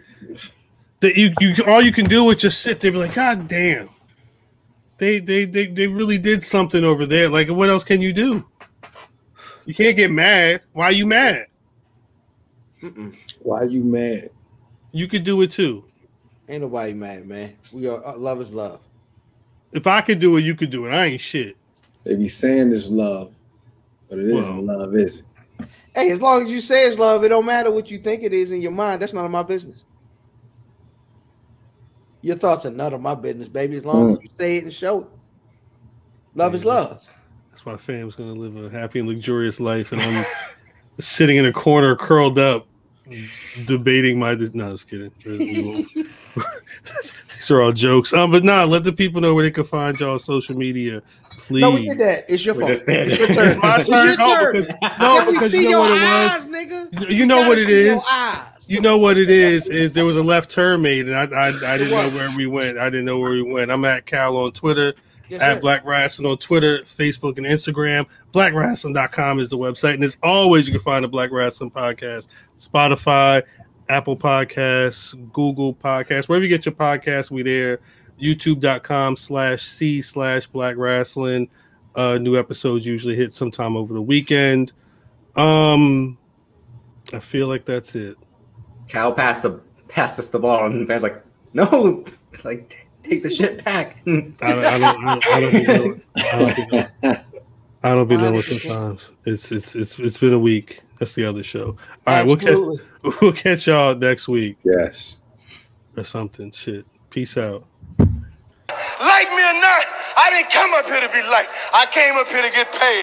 that you all you can do is just sit there and be like, God damn. They really did something over there. Like, what else can you do? You can't get mad. Why are you mad? Why are you mad? You could do it too. Ain't nobody mad, man. We are love is love. If I could do it, you could do it. I ain't shit. They be saying it's love, but it isn't love, is it? Hey, as long as you say it's love, it don't matter what you think it is in your mind. That's none of my business. Your thoughts are none of my business, baby. As long as you say it and show it. Love is love. That's why fam's gonna live a happy and luxurious life, and I'm sitting in a corner, curled up, debating my. No, just kidding. These are all jokes. But let the people know where they can find y'all on social media. Please. No, we did that. It's your fault. It's your turn. It's my turn. Because you know what it was. Nigga. You know what it is. You know what it is there was a left turn made, and I didn't know where we went. I didn't know where we went. I'm at Cal on Twitter, at Black Rasslin on Twitter, Facebook, and Instagram. BlackRasslin.com is the website. And as always, you can find the Black Rasslin Podcast, Spotify, Apple Podcasts, Google Podcasts, wherever you get your podcasts, we there. youtube.com/c/Black Rasslin. New episodes usually hit sometime over the weekend. I feel like that's it. Cal passed us the ball, and the fans like, no, like take the shit back. I don't be done with sometimes. It's been a week. That's the other show. All right, we'll catch y'all next week. Yes. Or something. Shit. Peace out. Like me or not, I didn't come up here to be liked. I came up here to get paid.